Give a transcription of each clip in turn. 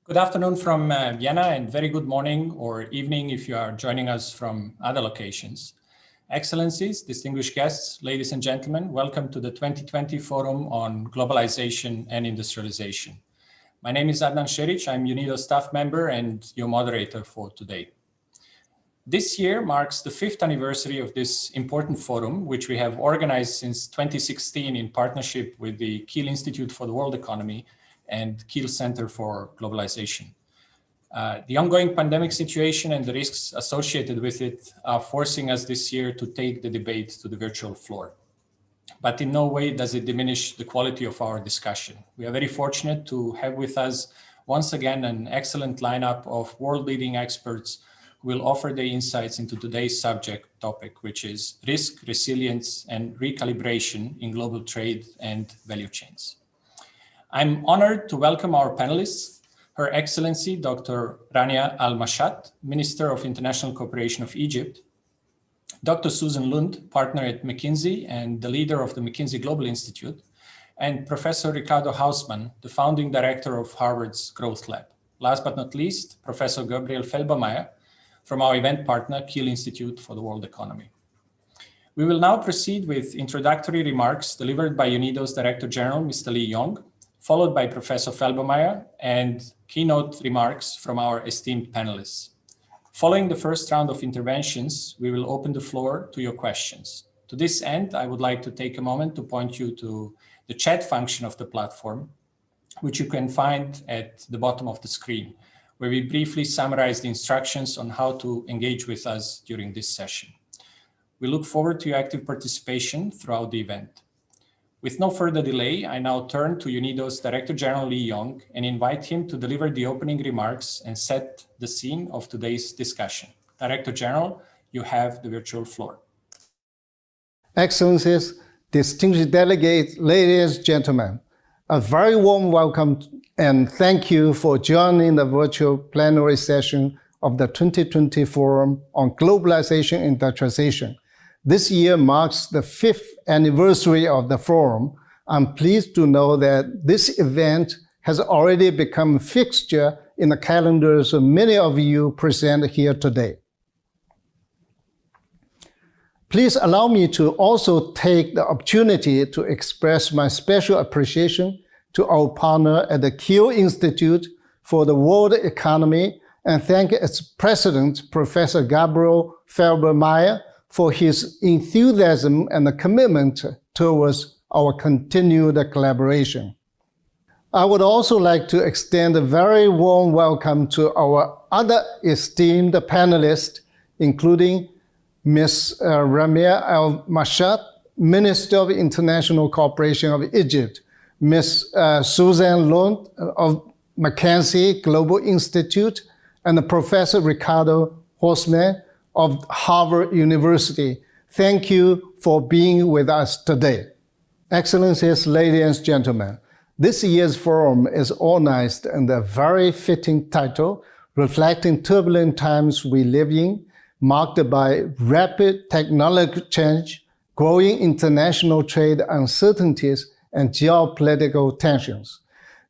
Good afternoon from Vienna and very good morning or evening if you are joining us from other locations. Excellencies, distinguished guests, ladies and gentlemen, welcome to the 2020 Forum on Globalization and Industrialization. My name is Adnan Šerić, I'm UNIDO staff member and your moderator for today. This year marks the 5th anniversary of this important forum, which we have organized since 2016 in partnership with the Kiel Institute for the World Economy and Kiel Center for Globalization. The ongoing pandemic situation and the risks associated with it are forcing us this year to take the debate to the virtual floor. But in no way does it diminish the quality of our discussion. We are very fortunate to have with us once again an excellent lineup of world-leading experts who will offer their insights into today's topic, which is risk, resilience, and recalibration in global trade and value chains. I'm honored to welcome our panelists, Her Excellency Dr. Rania AlMashat, Minister of International Cooperation of Egypt, Dr. Susan Lund, partner at McKinsey and the leader of the McKinsey Global Institute, and Professor Ricardo Hausmann, the founding director of Harvard's Growth Lab. Last but not least, Professor Gabriel Felbermayr from our event partner, Kiel Institute for the World Economy. We will now proceed with introductory remarks delivered by UNIDO's Director General, Mr. Lee Yong, followed by Professor Felbermayr and keynote remarks from our esteemed panelists. Following the first round of interventions, we will open the floor to your questions. To this end, I would like to take a moment to point you to the chat function of the platform, which you can find at the bottom of the screen, where we briefly summarize the instructions on how to engage with us during this session. We look forward to your active participation throughout the event. With no further delay, I now turn to UNIDO's Director General Lee Yong and invite him to deliver the opening remarks and set the scene of today's discussion. Director General, you have the virtual floor. Excellencies, distinguished delegates, ladies and gentlemen, a very warm welcome and thank you for joining the virtual plenary session of the 2020 Forum on Globalization and Industrialization. This year marks the 5th anniversary of the forum. I'm pleased to know that this event has already become a fixture in the calendars of many of you present here today. Please allow me to also take the opportunity to express my special appreciation to our partner at the Kiel Institute for the World Economy and thank its president, Professor Gabriel Felbermayr, for his enthusiasm and the commitment towards our continued collaboration. I would also like to extend a very warm welcome to our other esteemed panelists, including Ms. Rania AlMashat, Minister of International Cooperation of Egypt, Ms. Susan Lund of McKinsey Global Institute, and Professor Ricardo Hausmann of Harvard University. Thank you for being with us today. Excellencies, ladies and gentlemen, this year's forum is organized under a very fitting title, reflecting turbulent times we live in, marked by rapid technological change, growing international trade uncertainties, and geopolitical tensions.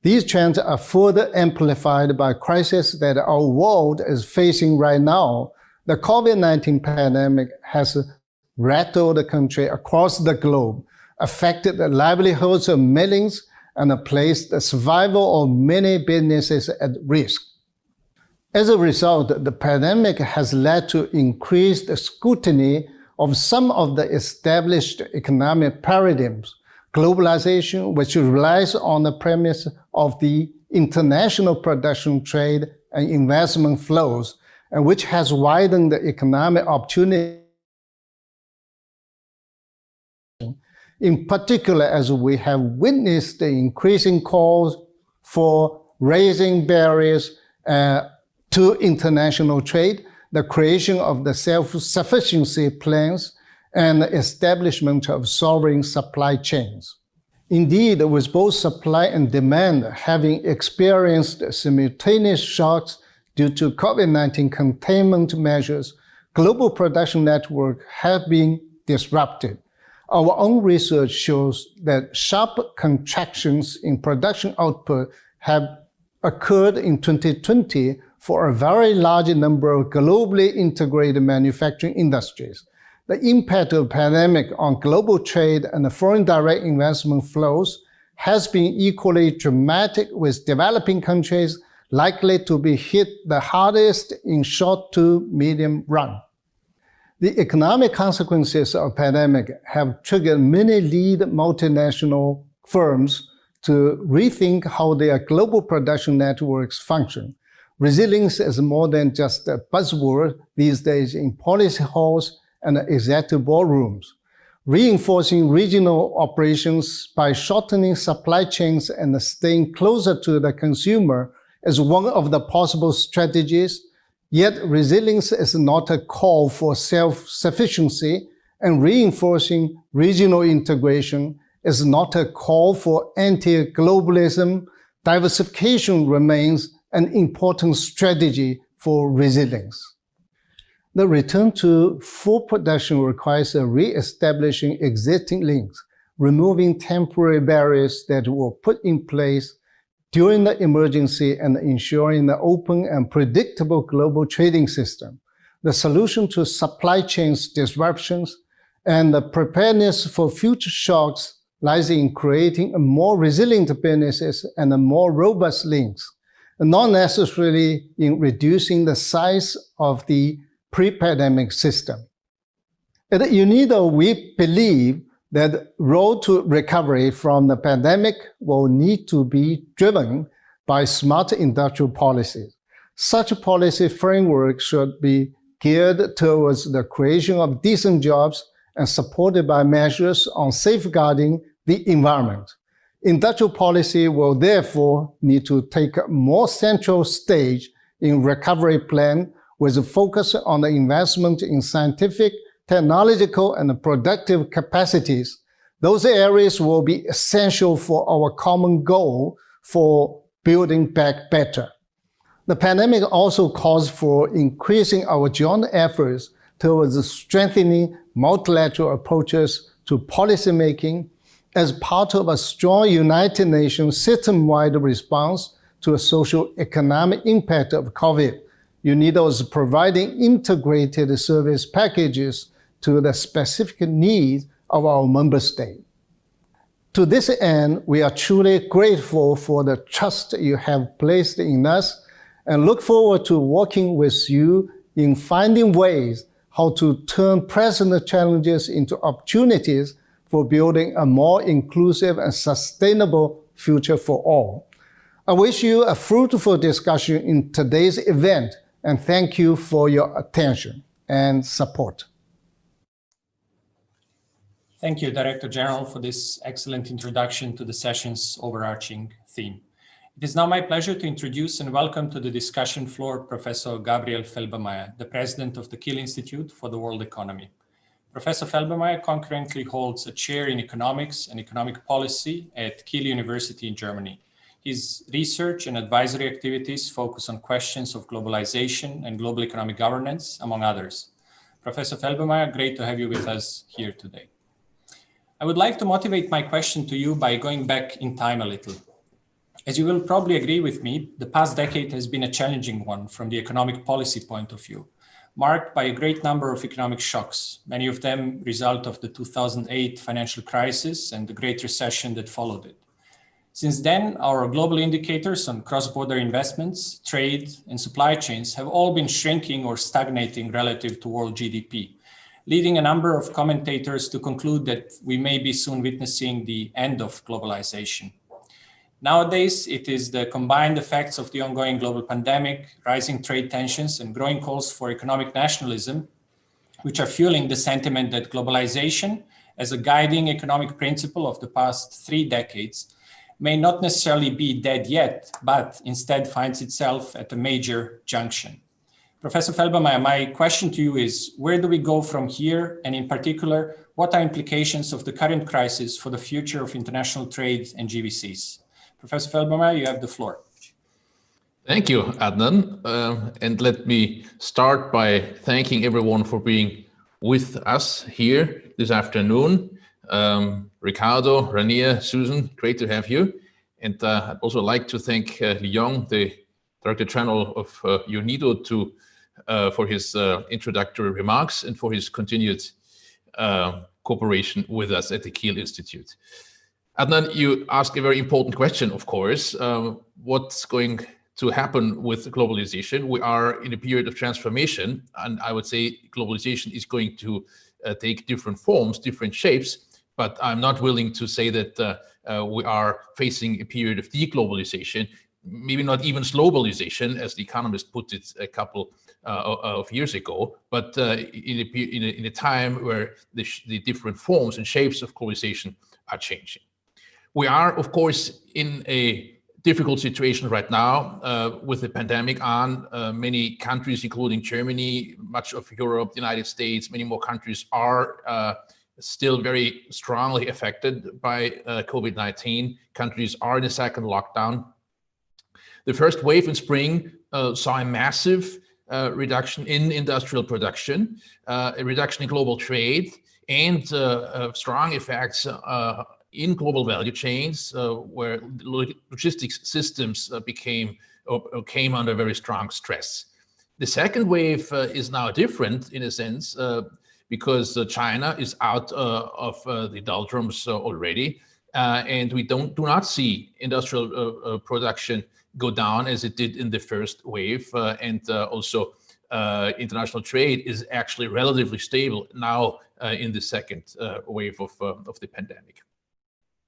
These trends are further amplified by crises that our world is facing right now. The COVID-19 pandemic has rattled the country across the globe, affected the livelihoods of millions, and placed the survival of many businesses at risk. As a result, the pandemic has led to increased scrutiny of some of the established economic paradigms. Globalization, which relies on the premise of the international production, trade, and investment flows, and which has widened the economic opportunity, in particular as we have witnessed the increasing calls for raising barriers to international trade, the creation of the self-sufficiency plans, and the establishment of sovereign supply chains. Indeed, with both supply and demand having experienced simultaneous shocks due to COVID-19 containment measures, global production networks have been disrupted. Our own research shows that sharp contractions in production output have occurred in 2020 for a very large number of globally integrated manufacturing industries. The impact of the pandemic on global trade and foreign direct investment flows has been equally dramatic, with developing countries likely to be hit the hardest in short to medium run. The economic consequences of the pandemic have triggered many lead multinational firms to rethink how their global production networks function. Resilience is more than just a buzzword these days in policy halls and executive boardrooms. Reinforcing regional operations by shortening supply chains and staying closer to the consumer is one of the possible strategies. Yet resilience is not a call for self-sufficiency, and reinforcing regional integration is not a call for anti-globalism. Diversification remains an important strategy for resilience. The return to full production requires re-establishing existing links, removing temporary barriers that were put in place during the emergency, and ensuring the open and predictable global trading system. The solution to supply chain disruptions and the preparedness for future shocks lies in creating a more resilient businesses and a more robust links, and not necessarily in reducing the size of the pre-pandemic system. At UNIDO, we believe that the road to recovery from the pandemic will need to be driven by smart industrial policies. Such a policy framework should be geared towards the creation of decent jobs and supported by measures on safeguarding the environment. Industrial policy will therefore need to take a more central stage in recovery plan, with a focus on the investment in scientific, technological, and productive capacities. Those areas will be essential for our common goal for building back better. The pandemic also calls for increasing our joint efforts towards strengthening multilateral approaches to policymaking as part of a strong United Nations system-wide response to a socio-economic impact of COVID. UNIDO is providing integrated service packages to the specific needs of our member states. To this end, we are truly grateful for the trust you have placed in us and look forward to working with you in finding ways how to turn present challenges into opportunities for building a more inclusive and sustainable future for all. I wish you a fruitful discussion in today's event, and thank you for your attention and support. Thank you, Director General, for this excellent introduction to the session's overarching theme. It is now my pleasure to introduce and welcome to the discussion floor Professor Gabriel Felbermayr, the President of the Kiel Institute for the World Economy. Professor Felbermayr concurrently holds a chair in economics and economic policy at Kiel University in Germany. His research and advisory activities focus on questions of globalization and global economic governance, among others. Professor Felbermayr, great to have you with us here today. I would like to motivate my question to you by going back in time a little. As you will probably agree with me, the past decade has been a challenging one from the economic policy point of view, marked by a great number of economic shocks, many of them result of the 2008 financial crisis and the Great Recession that followed it. Since then, our global indicators on cross-border investments, trade, and supply chains have all been shrinking or stagnating relative to world GDP, leading a number of commentators to conclude that we may be soon witnessing the end of globalization. Nowadays, it is the combined effects of the ongoing global pandemic, rising trade tensions, and growing calls for economic nationalism, which are fueling the sentiment that globalization, as a guiding economic principle of the past 3 decades, may not necessarily be dead yet, but instead finds itself at a major junction. Professor Felbermayr, my question to you is, where do we go from here? And in particular, what are implications of the current crisis for the future of international trade and GVCs? Professor Felbermayr, you have the floor. Thank you, Adnan. And let me start by thanking everyone for being with us here this afternoon. Ricardo, Rania, Susan, great to have you. And I'd also like to thank Leon, the Director General of UNIDO, for his introductory remarks and for his continued cooperation with us at the Kiel Institute. Adnan, you ask a very important question, of course. What's going to happen with globalization? We are in a period of transformation, and I would say globalization is going to take different forms, different shapes, but I'm not willing to say that we are facing a period of deglobalization, maybe not even slowbalization, as the Economist put it a couple of years ago, but in a time where the different forms and shapes of globalization are changing. We are, of course, in a difficult situation right now with the pandemic on. Many countries, including Germany, much of Europe, the United States, many more countries are still very strongly affected by COVID-19. Countries are in a second lockdown. The first wave in spring saw a massive reduction in industrial production, a reduction in global trade, and strong effects in global value chains, where logistics systems came under very strong stress. The second wave is now different in a sense because China is out of the doldrums already, and we do not see industrial production go down as it did in the first wave, and also international trade is actually relatively stable now in the second wave of the pandemic.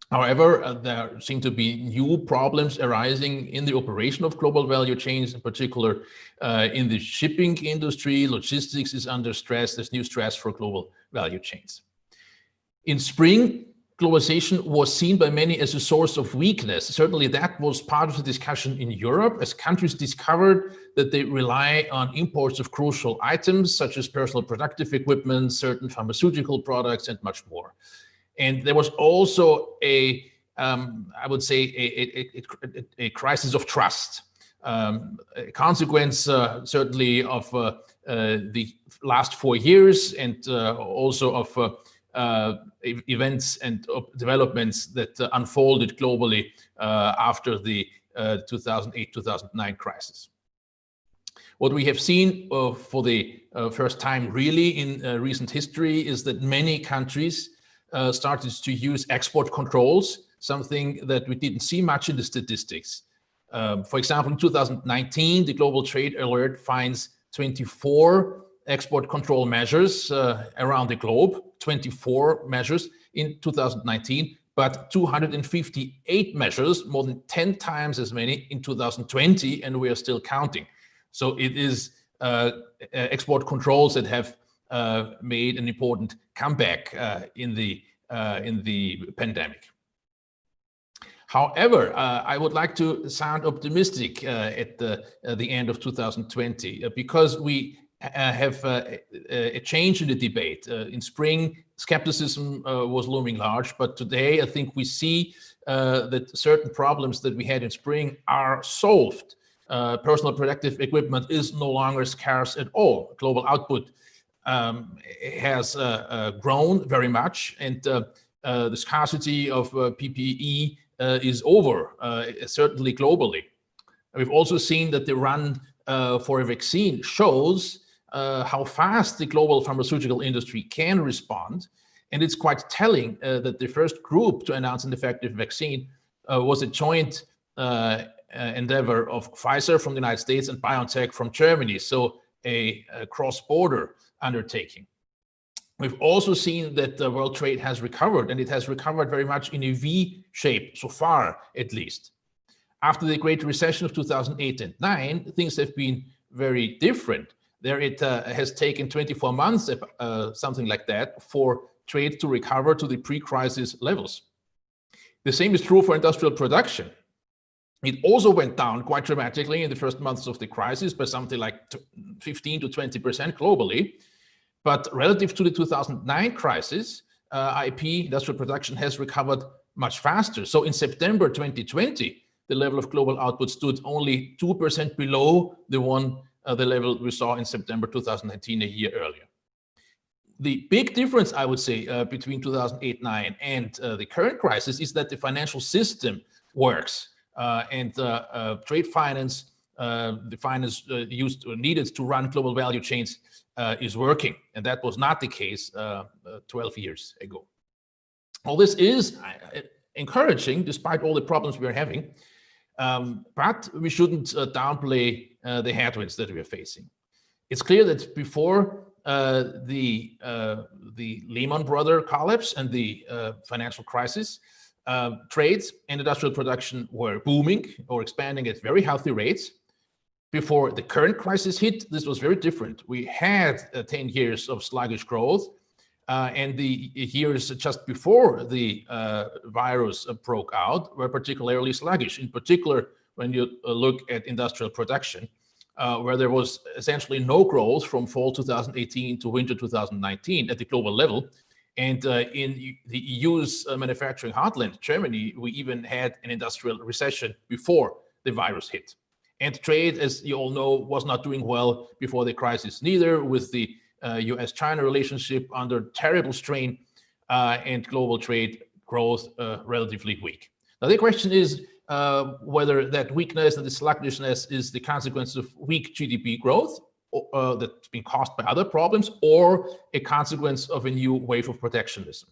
However, there seem to be new problems arising in the operation of global value chains, in particular in the shipping industry. Logistics is under stress. There's new stress for global value chains. In spring, globalization was seen by many as a source of weakness. Certainly that was part of the discussion in Europe as countries discovered that they rely on imports of crucial items such as personal protective equipment, certain pharmaceutical products, and much more. And there was also I would say, a crisis of trust, a consequence certainly of the last 4 years, and also of events and developments that unfolded globally after the 2008-2009 crisis. What we have seen for the first time really in recent history is that many countries started to use export controls, something that we didn't see much in the statistics. For example, in 2019, the Global Trade Alert finds 24 export control measures around the globe, 24 measures in 2019, but 258 measures, more than 10 times as many in 2020, and we are still counting. So it is export controls that have made an important comeback in the pandemic. However, I would like to sound optimistic at the end of 2020 because we have a change in the debate. In spring, skepticism was looming large, but today I think we see that certain problems that we had in spring are solved. Personal protective equipment is no longer scarce at all. Global output has grown very much, and the scarcity of PPE is over, certainly globally. We've also seen that the run for a vaccine shows how fast the global pharmaceutical industry can respond, and it's quite telling that the first group to announce an effective vaccine was a joint endeavor of Pfizer from the United States and BioNTech from Germany, so a cross-border undertaking. We've also seen that the world trade has recovered, and it has recovered very much in a V shape so far, at least. After the Great Recession of 2008 and 2009, things have been very different. There it has taken 24 months, something like that, for trade to recover to the pre-crisis levels. The same is true for industrial production. It also went down quite dramatically in the first months of the crisis by something like 15 to 20% globally. But relative to the 2009 crisis, IP, industrial production, has recovered much faster. So in September 2020, the level of global output stood only 2% below the level we saw in September 2019, a year earlier. The big difference, I would say, between 2008-9 and the current crisis is that the financial system works. And trade finance, the finance used or needed to run global value chains is working. And that was not the case 12 years ago. All this is encouraging despite all the problems we are having. But we shouldn't downplay the headwinds that we are facing. It's clear that before the Lehman Brothers collapse and the financial crisis, trade and industrial production were booming or expanding at very healthy rates. Before the current crisis hit, this was very different. We had 10 years of sluggish growth, and the years just before the virus broke out were particularly sluggish. In particular, when you look at industrial production, where there was essentially no growth from fall 2018 to winter 2019 at the global level. And in the EU's manufacturing heartland, Germany, we even had an industrial recession before the virus hit. And trade, as you all know, was not doing well before the crisis, neither, with the US-China relationship under terrible strain and global trade growth relatively weak. Now, the question is whether that weakness and the sluggishness is the consequence of weak GDP growth that's been caused by other problems, or a consequence of a new wave of protectionism.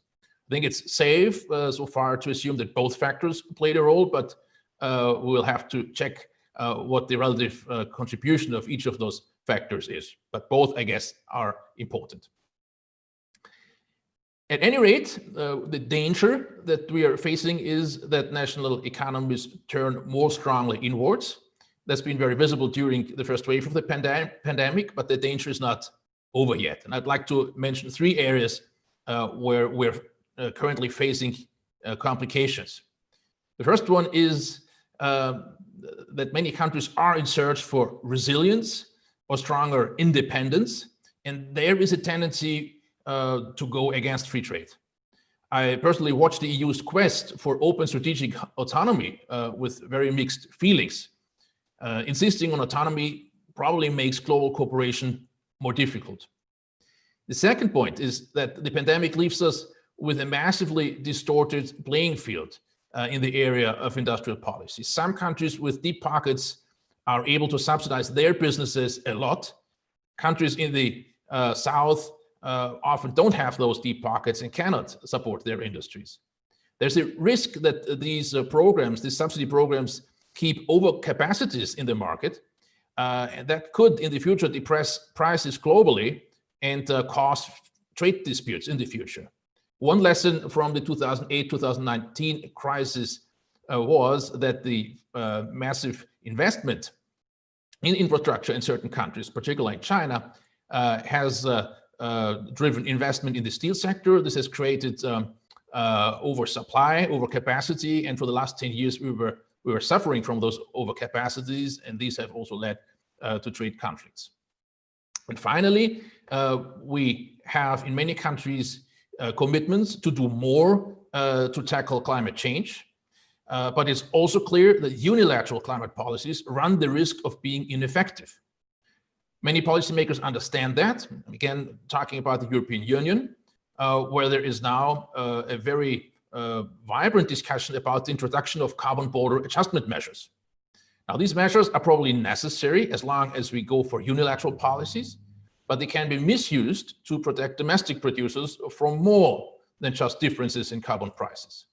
I think it's safe so far to assume that both factors played a role, but we'll have to check what the relative contribution of each of those factors is. But both, I guess, are important. At any rate, the danger that we are facing is that national economies turn more strongly inwards. That's been very visible during the first wave of the pandemic, but the danger is not over yet. And I'd like to mention three areas where we're currently facing complications. The first one is that many countries are in search for resilience or stronger independence, and there is a tendency to go against free trade. I personally watched the EU's quest for open strategic autonomy with very mixed feelings. Insisting on autonomy probably makes global cooperation more difficult. The second point is that the pandemic leaves us with a massively distorted playing field in the area of industrial policy. Some countries with deep pockets are able to subsidize their businesses a lot. Countries in the South often don't have those deep pockets and cannot support their industries. There's a risk that these programs, these subsidy programs, keep overcapacities in the market, and that could in the future depress prices globally and cause trade disputes in the future. One lesson from the 2008-2019 crisis was that the massive investment in infrastructure in certain countries, particularly in China, has driven investment in the steel sector. This has created oversupply, overcapacity, and for the last 10 years we were suffering from those overcapacities, and these have also led to trade conflicts. And finally, we have in many countries commitments to do more to tackle climate change. But it's also clear that unilateral climate policies run the risk of being ineffective. Many policymakers understand that. Again, talking about the European Union, where there is now a very vibrant discussion about the introduction of carbon border adjustment measures. Now, these measures are probably necessary as long as we go for unilateral policies, but they can be misused to protect domestic producers from more than just differences in carbon prices.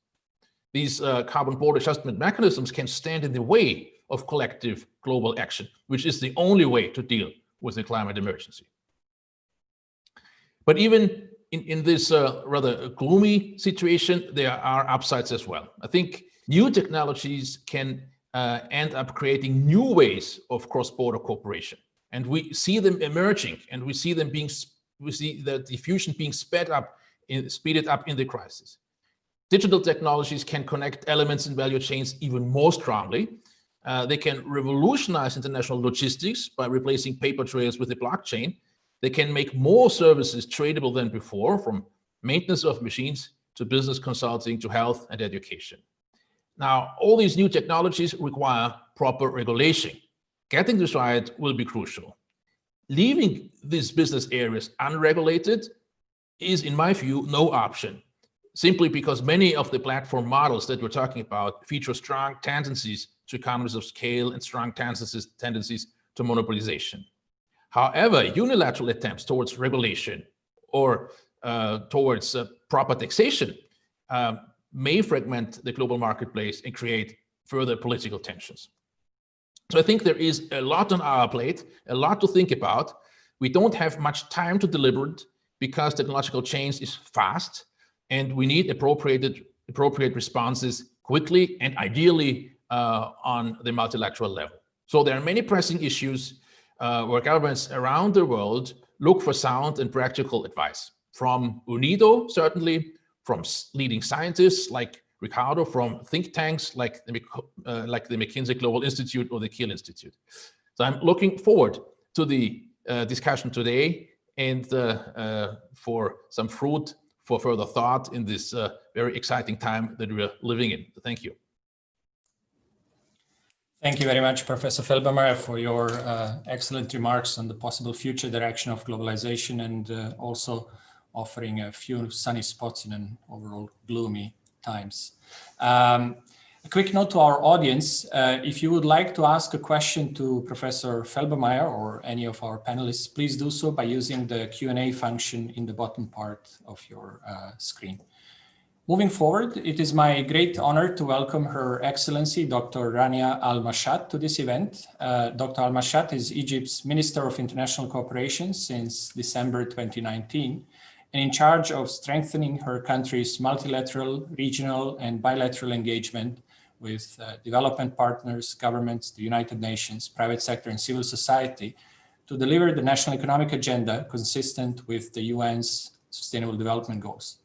These carbon border adjustment mechanisms can stand in the way of collective global action, which is the only way to deal with the climate emergency. But even in this rather gloomy situation, there are upsides as well. I think new technologies can end up creating new ways of cross-border cooperation. And we see them emerging, and we see the diffusion being speeded up in the crisis. Digital technologies can connect elements in value chains even more strongly. They can revolutionize international logistics by replacing paper trails with the blockchain. They can make more services tradable than before, from maintenance of machines to business consulting to health and education. Now, all these new technologies require proper regulation. Getting this right will be crucial. Leaving these business areas unregulated is, in my view, no option. simply because many of the platform models that we're talking about feature strong tendencies to economies of scale and strong tendencies to monopolization. However, unilateral attempts towards regulation or towards proper taxation may fragment the global marketplace and create further political tensions. So I think there is a lot on our plate, a lot to think about. We don't have much time to deliberate because technological change is fast, and we need appropriate responses quickly and ideally on the multilateral level. So there are many pressing issues where governments around the world look for sound and practical advice from UNIDO, certainly, from leading scientists like Ricardo, from think tanks like the McKinsey Global Institute or the Kiel Institute. So I'm looking forward to the discussion today and for some fruit for further thought in this very exciting time that we're living in. Thank you. Thank you very much, Professor Felbermayr, for your excellent remarks on the possible future direction of globalization and also offering a few sunny spots in an overall gloomy times. A quick note to our audience, if you would like to ask a question to Professor Felbermayr or any of our panelists, please do so by using the Q&A function in the bottom part of your screen. Moving forward, it is my great honor to welcome Her Excellency Dr. Rania AlMashat to this event. Dr. AlMashat is Egypt's Minister of International Cooperation since December 2019 and in charge of strengthening her country's multilateral, regional, and bilateral engagement with development partners, governments, the United Nations, private sector, and civil society to deliver the national economic agenda consistent with the UN's Sustainable Development Goals.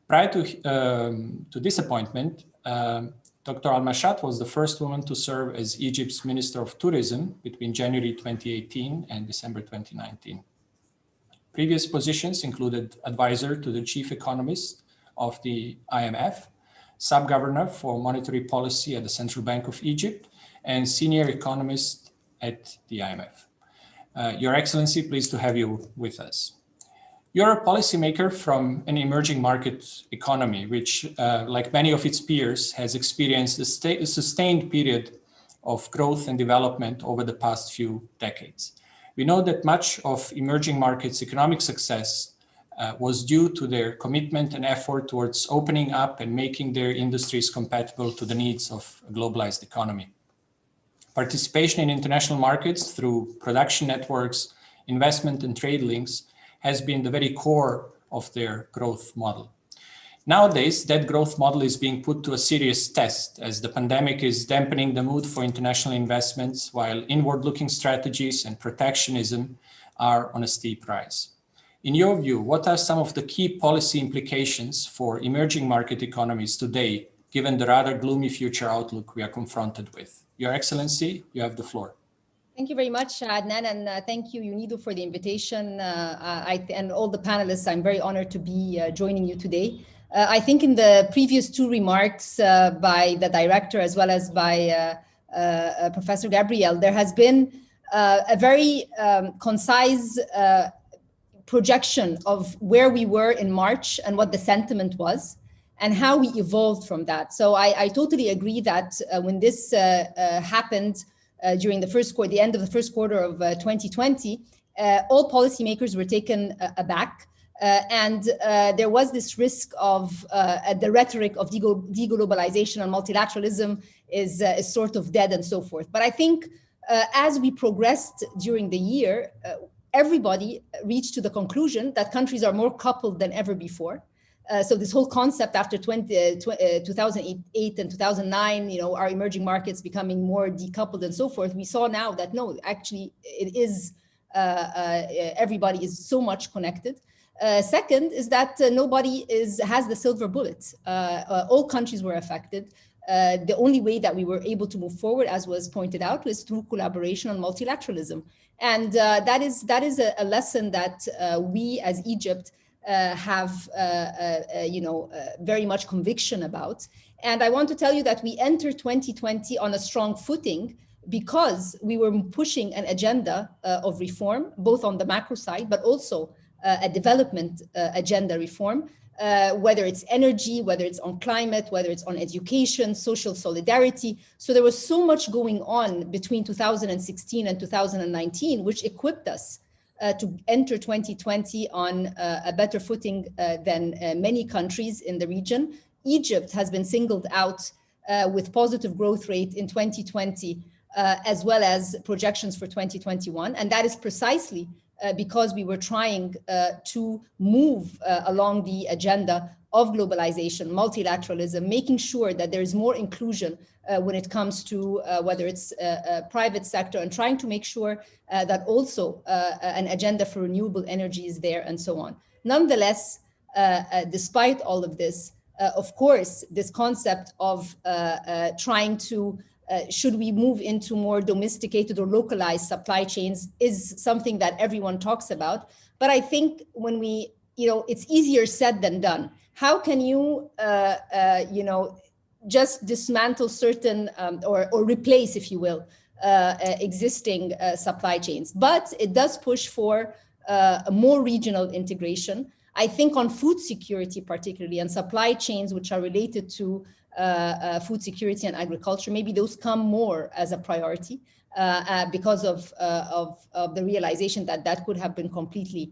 Prior to this appointment, Dr. AlMashat was the first woman to serve as Egypt's Minister of Tourism between January 2018 and December 2019. Previous positions included advisor to the chief economist of the IMF, sub-governor for monetary policy at the Central Bank of Egypt, and senior economist at the IMF. Your Excellency, pleased to have you with us. You're a policymaker from an emerging market economy, which, like many of its peers, has experienced a sustained period of growth and development over the past few decades. We know that much of emerging markets' economic success was due to their commitment and effort towards opening up and making their industries compatible to the needs of a globalized economy. Participation in international markets through production networks, investment and trade links has been the very core of their growth model. Nowadays, that growth model is being put to a serious test as the pandemic is dampening the mood for international investments, while inward-looking strategies and protectionism are on a steep rise. In your view, what are some of the key policy implications for emerging market economies today, given the rather gloomy future outlook we are confronted with? Your Excellency, you have the floor. Thank you very much, Adnan, and thank you, UNIDO, for the invitation. And all the panelists, I'm very honored to be joining you today. I think in the previous two remarks by the director as well as by Professor Gabriel, there has been a very concise projection of where we were in March and what the sentiment was and how we evolved from that. So I totally agree that when this happened during the end of the first quarter of 2020, all policymakers were taken aback. And there was this risk of the rhetoric of deglobalization and multilateralism is sort of dead and so forth. But I think as we progressed during the year, everybody reached to the conclusion that countries are more coupled than ever before. So this whole concept after 2008 and 2009, our emerging markets becoming more decoupled and so forth, we saw now that no, actually it is, everybody is so much connected. Second is that nobody has the silver bullet. All countries were affected. The only way that we were able to move forward, as was pointed out, was through collaboration and multilateralism. And that is a lesson that we as Egypt have very much conviction about. And I want to tell you that we entered 2020 on a strong footing because we were pushing an agenda of reform, both on the macro side, but also a development agenda reform whether it's energy, whether it's on climate, whether it's on education, social solidarity. So there was so much going on between 2016 and 2019, which equipped us to enter 2020 on a better footing than many countries in the region. Egypt has been singled out with positive growth rate in 2020, as well as projections for 2021. And that is precisely because we were trying to move along the agenda of globalization, multilateralism, making sure that there is more inclusion when it comes to whether it's private sector, and trying to make sure that also an agenda for renewable energy is there, and so on. Nonetheless, despite all of this, of course, this concept of trying to should we move into more domesticated or localized supply chains is something that everyone talks about. But I think when we, it's easier said than done. How can you, just dismantle certain or replace, if you will, existing supply chains? But it does push for a more regional integration. I think on food security particularly, and supply chains which are related to food security and agriculture, maybe those come more as a priority because of the realization that that could have been completely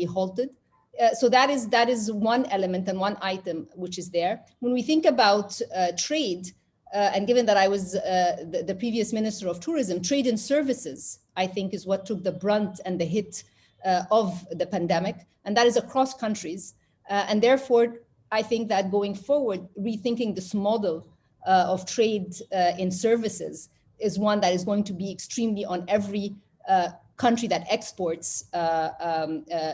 halted. So that is one element and one item which is there. When we think about trade, and given that I was the previous Minister of Tourism, trade and services, I think, is what took the brunt and the hit of the pandemic, and that is across countries. And therefore, I think that going forward, rethinking this model of trade in services is one that is going to be extremely on every country that exports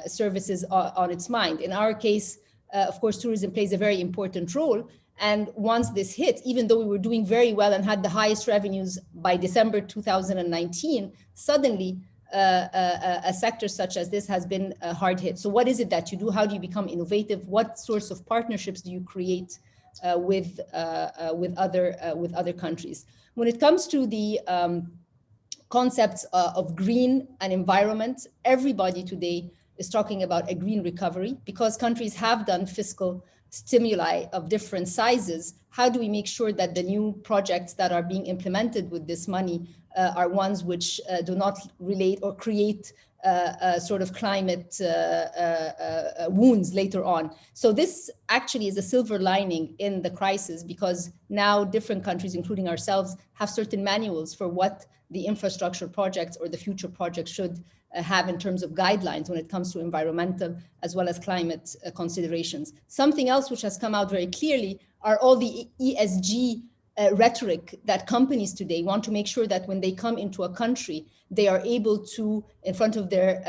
services on its mind. In our case, of course, tourism plays a very important role. And once this hit, even though we were doing very well and had the highest revenues by December 2019, suddenly a sector such as this has been hard hit. So what is it that you do? How do you become innovative? What sorts of partnerships do you create with other countries? When it comes to the concepts of green and environment, everybody today is talking about a green recovery because countries have done fiscal stimuli of different sizes. How do we make sure that the new projects that are being implemented with this money are ones which do not relate or create sort of climate wounds later on? So this actually is a silver lining in the crisis, because now different countries, including ourselves, have certain manuals for what the infrastructure projects or the future projects should have in terms of guidelines when it comes to environmental as well as climate considerations. Something else which has come out very clearly are all the ESG rhetoric that companies today want to make sure that when they come into a country, they are able to, in front of their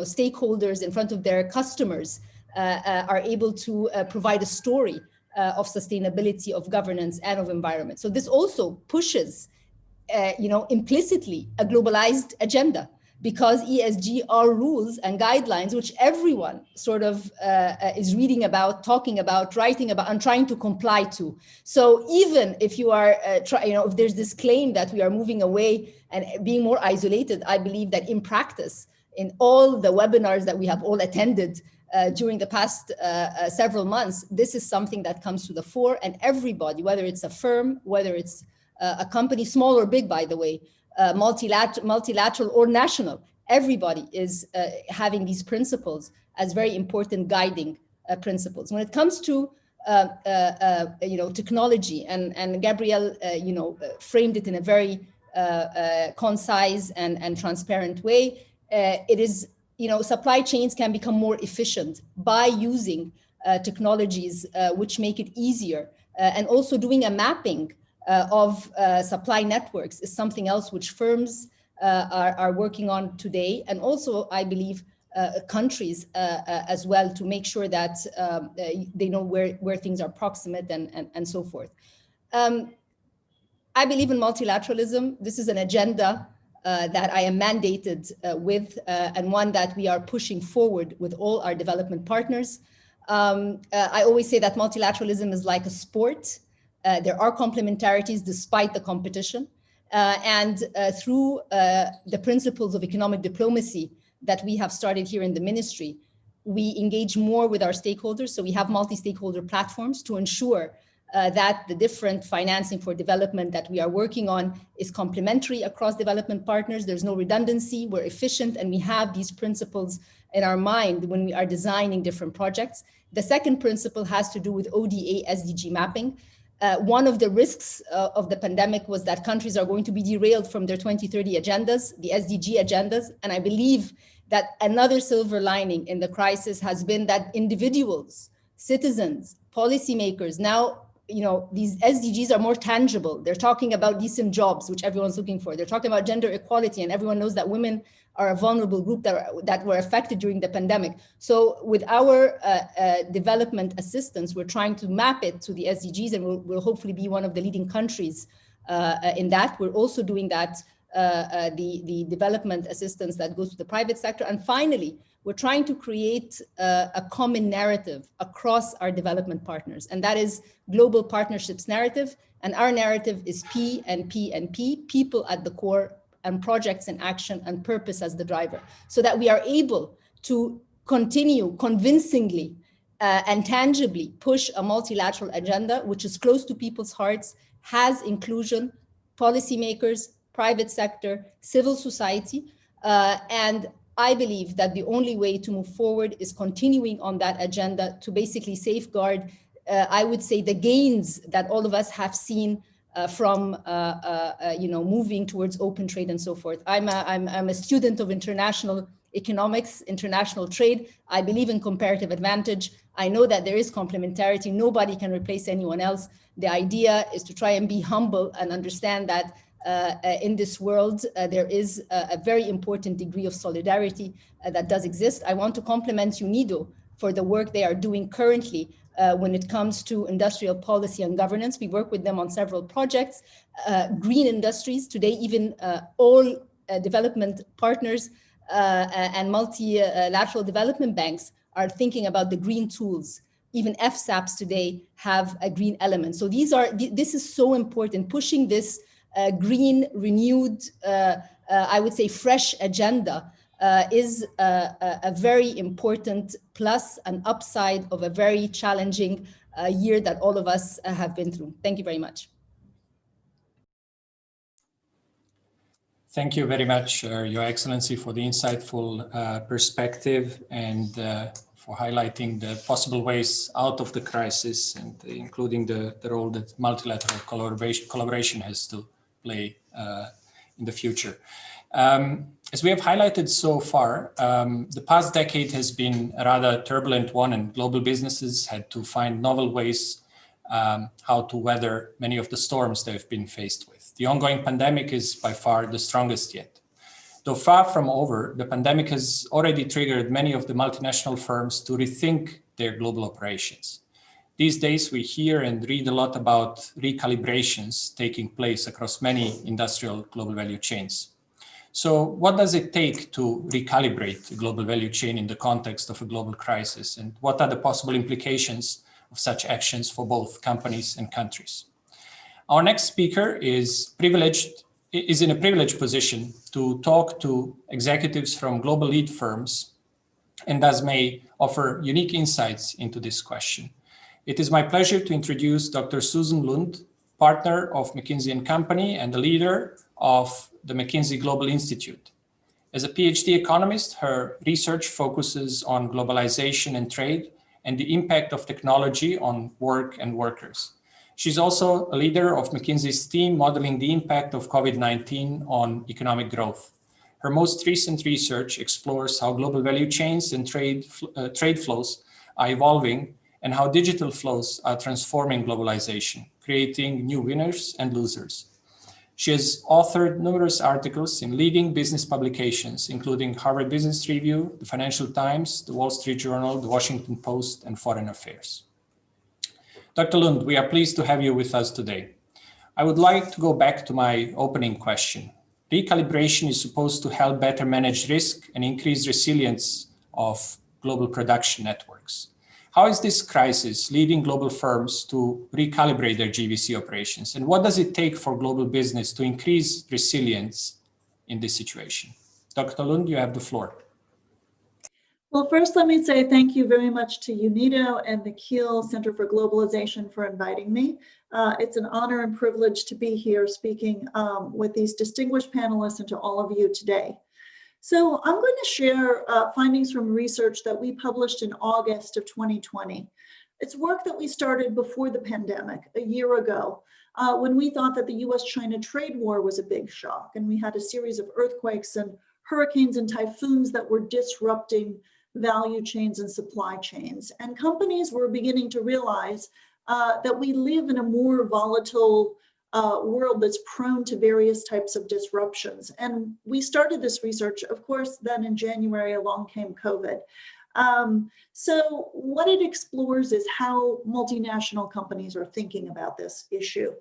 stakeholders, in front of their customers, are able to provide a story of sustainability, of governance, and of environment. So this also pushes implicitly a globalized agenda, because ESG are rules and guidelines which everyone sort of is reading about, talking about, writing about, and trying to comply to. So even if you are, if there's this claim that we are moving away and being more isolated, I believe that in practice, in all the webinars that we have all attended during the past several months, this is something that comes to the fore, and everybody, whether it's a firm, whether it's a company, small or big, by the way, multilateral or national, everybody is having these principles as very important guiding principles. When it comes to technology, and Gabrielle framed it in a very concise and transparent way, it is, supply chains can become more efficient by using technologies which make it easier, and also doing a mapping of supply networks is something else which firms are working on today, and also I believe countries as well, to make sure that they know where things are proximate and so forth. I believe in multilateralism. This is an agenda that I am mandated with, and one that we are pushing forward with all our development partners. I always say that multilateralism is like a sport. There are complementarities despite the competition. And through the principles of economic diplomacy that we have started here in the ministry, we engage more with our stakeholders. So we have multi-stakeholder platforms to ensure that the different financing for development that we are working on is complementary across development partners. There's no redundancy, we're efficient, and we have these principles in our mind when we are designing different projects. The second principle has to do with ODA SDG mapping. One of the risks of the pandemic was that countries are going to be derailed from their 2030 agendas, the SDG agendas, and I believe that another silver lining in the crisis has been that individuals, citizens, policymakers now, these SDGs are more tangible. They're talking about decent jobs, which everyone's looking for. They're talking about gender equality, and everyone knows that women are a vulnerable group that were affected during the pandemic. So with our development assistance, we're trying to map it to the SDGs, and we'll hopefully be one of the leading countries in that. We're also doing that, the development assistance that goes to the private sector. And finally, we're trying to create a common narrative across our development partners, and that is global partnerships narrative. And our narrative is P and P and P, people at the core, and projects in action, and purpose as the driver, so that we are able to continue convincingly and tangibly push a multilateral agenda, which is close to people's hearts, has inclusion, policymakers, private sector, civil society, and I believe that the only way to move forward is continuing on that agenda to basically safeguard, I would say, the gains that all of us have seen from moving towards open trade and so forth. I'm a student of international economics, international trade. I believe in comparative advantage. I know that there is complementarity. Nobody can replace anyone else. The idea is to try and be humble and understand that in this world, there is a very important degree of solidarity that does exist. I want to compliment UNIDO for the work they are doing currently when it comes to industrial policy and governance. We work with them on several projects, green industries. Today, even all development partners and multilateral development banks are thinking about the green tools. Even FSAPs today have a green element. So this is so important, pushing this green, renewed, I would say fresh agenda is a very important plus and upside of a very challenging year that all of us have been through. Thank you very much. Thank you very much, Your Excellency, for the insightful perspective and for highlighting the possible ways out of the crisis, and including the role that multilateral collaboration has to play in the future. As we have highlighted so far, the past decade has been a rather turbulent one, and global businesses had to find novel ways how to weather many of the storms they've been faced with. The ongoing pandemic is by far the strongest yet. Though far from over, the pandemic has already triggered many of the multinational firms to rethink their global operations. These days, we hear and read a lot about recalibrations taking place across many industrial global value chains. So what does it take to recalibrate the global value chain in the context of a global crisis? And what are the possible implications of such actions for both companies and countries? Our next speaker is in a privileged position to talk to executives from global lead firms, and thus may offer unique insights into this question. It is my pleasure to introduce Dr. Susan Lund, partner of McKinsey & Company and the leader of the McKinsey Global Institute. As a PhD economist, her research focuses on globalization and trade and the impact of technology on work and workers. She's also a leader of McKinsey's team modeling the impact of COVID-19 on economic growth. Her most recent research explores how global value chains and trade flows are evolving, and how digital flows are transforming globalization, creating new winners and losers. She has authored numerous articles in leading business publications, including Harvard Business Review, the Financial Times, the Wall Street Journal, the Washington Post, and Foreign Affairs. Dr. Lund, we are pleased to have you with us today. I would like to go back to my opening question. Recalibration is supposed to help better manage risk and increase resilience of global production networks. How is this crisis leading global firms to recalibrate their GVC operations? And what does it take for global business to increase resilience in this situation? Dr. Lund, you have the floor. Well, first, let me say thank you very much to UNIDO and the Kiel Center for Globalization for inviting me. It's an honor and privilege to be here speaking with these distinguished panelists and to all of you today. So I'm going to share findings from research that we published in August of 2020. It's work that we started before the pandemic, a year ago, when we thought that the US-China trade war was a big shock, and we had a series of earthquakes and hurricanes and typhoons that were disrupting value chains and supply chains. And companies were beginning to realize that we live in a more volatile world that's prone to various types of disruptions. And we started this research, of course, then in January along came COVID. So what it explores is how multinational companies are thinking about this issue.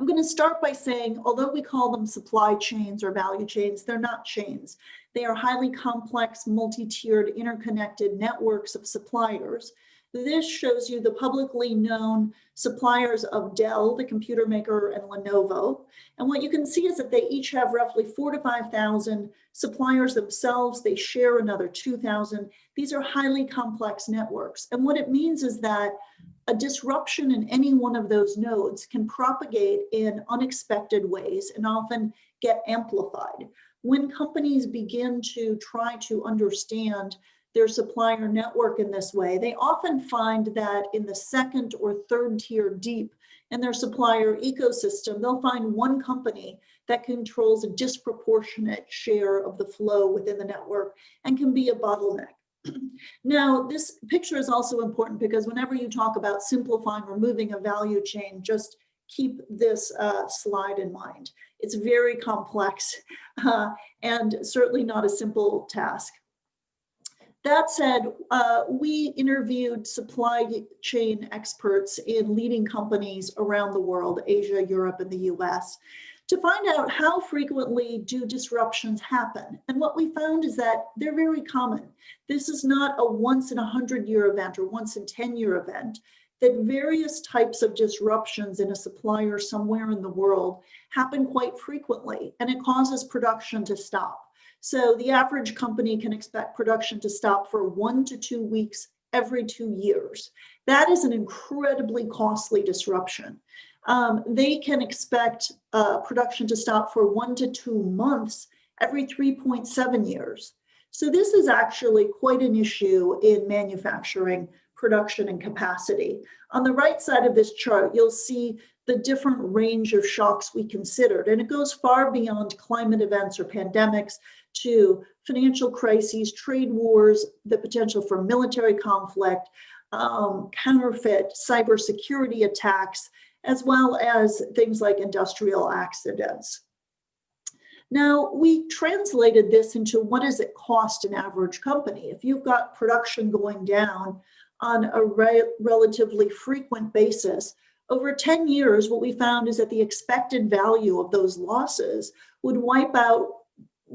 I'm going to start by saying, although we call them supply chains or value chains, they're not chains. They are highly complex, multi-tiered, interconnected networks of suppliers. This shows you the publicly known suppliers of Dell, the computer maker, and Lenovo. And what you can see is that they each have roughly 4,000 to 5,000 suppliers themselves. They share another 2,000. These are highly complex networks. And what it means is that a disruption in any one of those nodes can propagate in unexpected ways and often get amplified. When companies begin to try to understand their supplier network in this way, they often find that in the second or third tier deep in their supplier ecosystem, they'll find one company that controls a disproportionate share of the flow within the network and can be a bottleneck. Now, this picture is also important because whenever you talk about simplifying or moving a value chain, just keep this slide in mind. It's very complex and certainly not a simple task. That said, we interviewed supply chain experts in leading companies around the world, Asia, Europe, and the US, to find out how frequently do disruptions happen. And what we found is that they're very common. This is not a once in 100-year event or once in 10-year event, that various types of disruptions in a supplier somewhere in the world happen quite frequently, and it causes production to stop. So the average company can expect production to stop for 1 to 2 weeks every 2 years. That is an incredibly costly disruption. They can expect production to stop for 1 to 2 months every 3.7 years. So this is actually quite an issue in manufacturing, production, and capacity. On the right side of this chart, you'll see the different range of shocks we considered, and it goes far beyond climate events or pandemics to financial crises, trade wars, the potential for military conflict, counterfeit, cybersecurity attacks, as well as things like industrial accidents. Now, we translated this into what does it cost an average company? If you've got production going down on a relatively frequent basis, over 10 years, what we found is that the expected value of those losses would wipe out,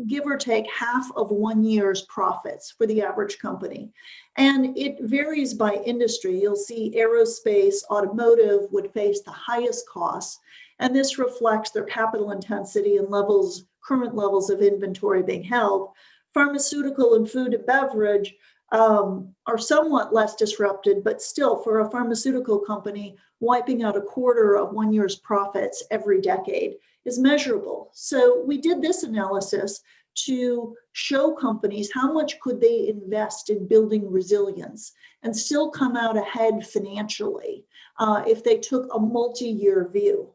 give or take, half of 1 year's profits for the average company. And it varies by industry. You'll see aerospace, automotive would face the highest costs, and this reflects their capital intensity and current levels of inventory being held. Pharmaceutical and food and beverage are somewhat less disrupted, but still for a pharmaceutical company, wiping out a quarter of 1 year's profits every decade is measurable. So we did this analysis to show companies how much could they invest in building resilience and still come out ahead financially if they took a multi-year view.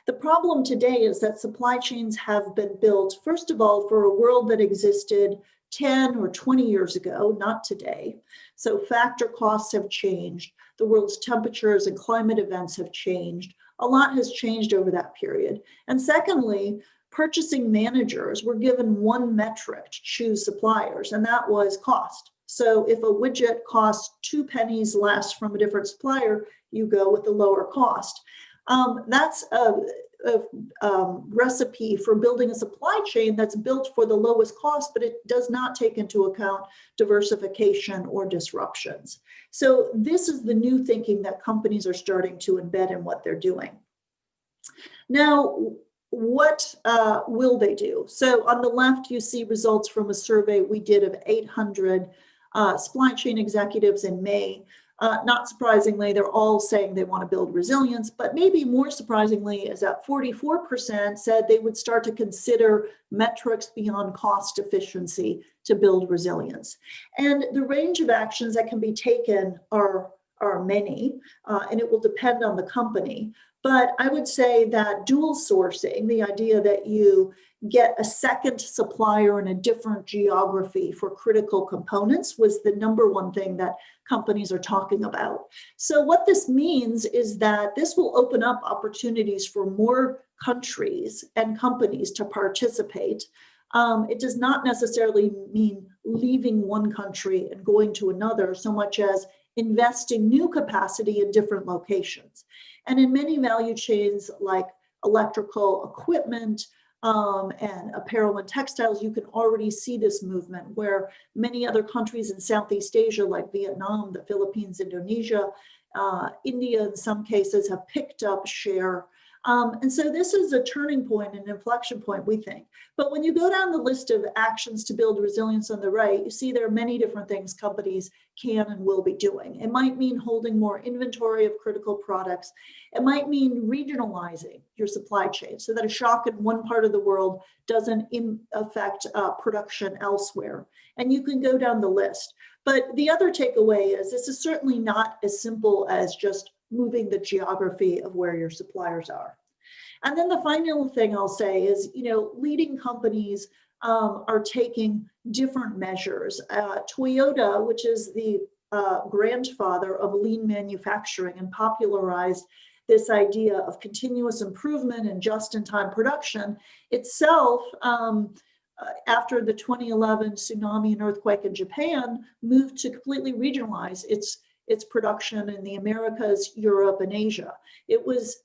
The problem today is that supply chains have been built, first of all, for a world that existed 10 or 20 years ago, not today. So factor costs have changed. The world's temperatures and climate events have changed. A lot has changed over that period. And secondly, purchasing managers were given one metric to choose suppliers, and that was cost. So if a widget costs 2 pennies less from a different supplier, you go with the lower cost. That's a recipe for building a supply chain that's built for the lowest cost, but it does not take into account diversification or disruptions. So this is the new thinking that companies are starting to embed in what they're doing. Now, what will they do? So on the left, you see results from a survey we did of 800 supply chain executives in May. Not surprisingly, they're all saying they want to build resilience, but maybe more surprisingly is that 44% said they would start to consider metrics beyond cost efficiency to build resilience. And the range of actions that can be taken are many, and it will depend on the company. But I would say that dual sourcing, the idea that you get a second supplier in a different geography for critical components, was the #1 thing that companies are talking about. So what this means is that this will open up opportunities for more countries and companies to participate. It does not necessarily mean leaving one country and going to another, so much as investing new capacity in different locations. And in many value chains like electrical equipment and apparel and textiles, you can already see this movement where many other countries in Southeast Asia like Vietnam, the Philippines, Indonesia, India in some cases have picked up share. And so this is a turning point, an inflection point, we think. But when you go down the list of actions to build resilience on the right, you see there are many different things companies can and will be doing. It might mean holding more inventory of critical products. It might mean regionalizing your supply chain so that a shock in one part of the world doesn't affect production elsewhere. And you can go down the list. But the other takeaway is this is certainly not as simple as just moving the geography of where your suppliers are. And then the final thing I'll say is, leading companies are taking different measures. Toyota, which is the grandfather of lean manufacturing and popularized this idea of continuous improvement and just-in-time production, itself, after the 2011 tsunami and earthquake in Japan, moved to completely regionalize its production in the Americas, Europe, and Asia. It was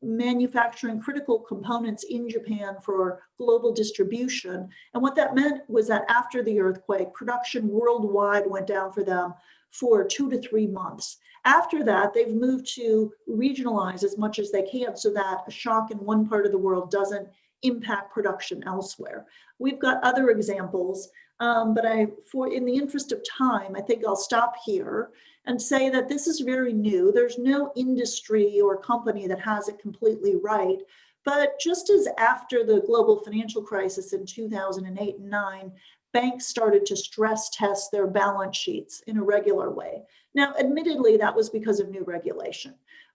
manufacturing critical components in Japan for global distribution. And what that meant was that after the earthquake, production worldwide went down for them for 2 to 3 months. After that, they've moved to regionalize as much as they can so that a shock in one part of the world doesn't impact production elsewhere. We've got other examples, but in the interest of time, I think I'll stop here and say that this is very new. There's no industry or company that has it completely right. But just as after the global financial crisis in 2008 and 9, banks started to stress test their balance sheets in a regular way. Now, admittedly, that was because of new regulation.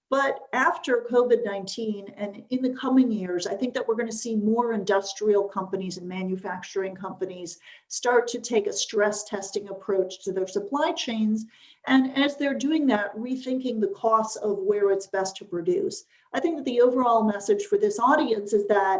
But after COVID-19 and in the coming years, I think that we're going to see more industrial companies and manufacturing companies start to take a stress testing approach to their supply chains. And as they're doing that, rethinking the costs of where it's best to produce. I think that the overall message for this audience is that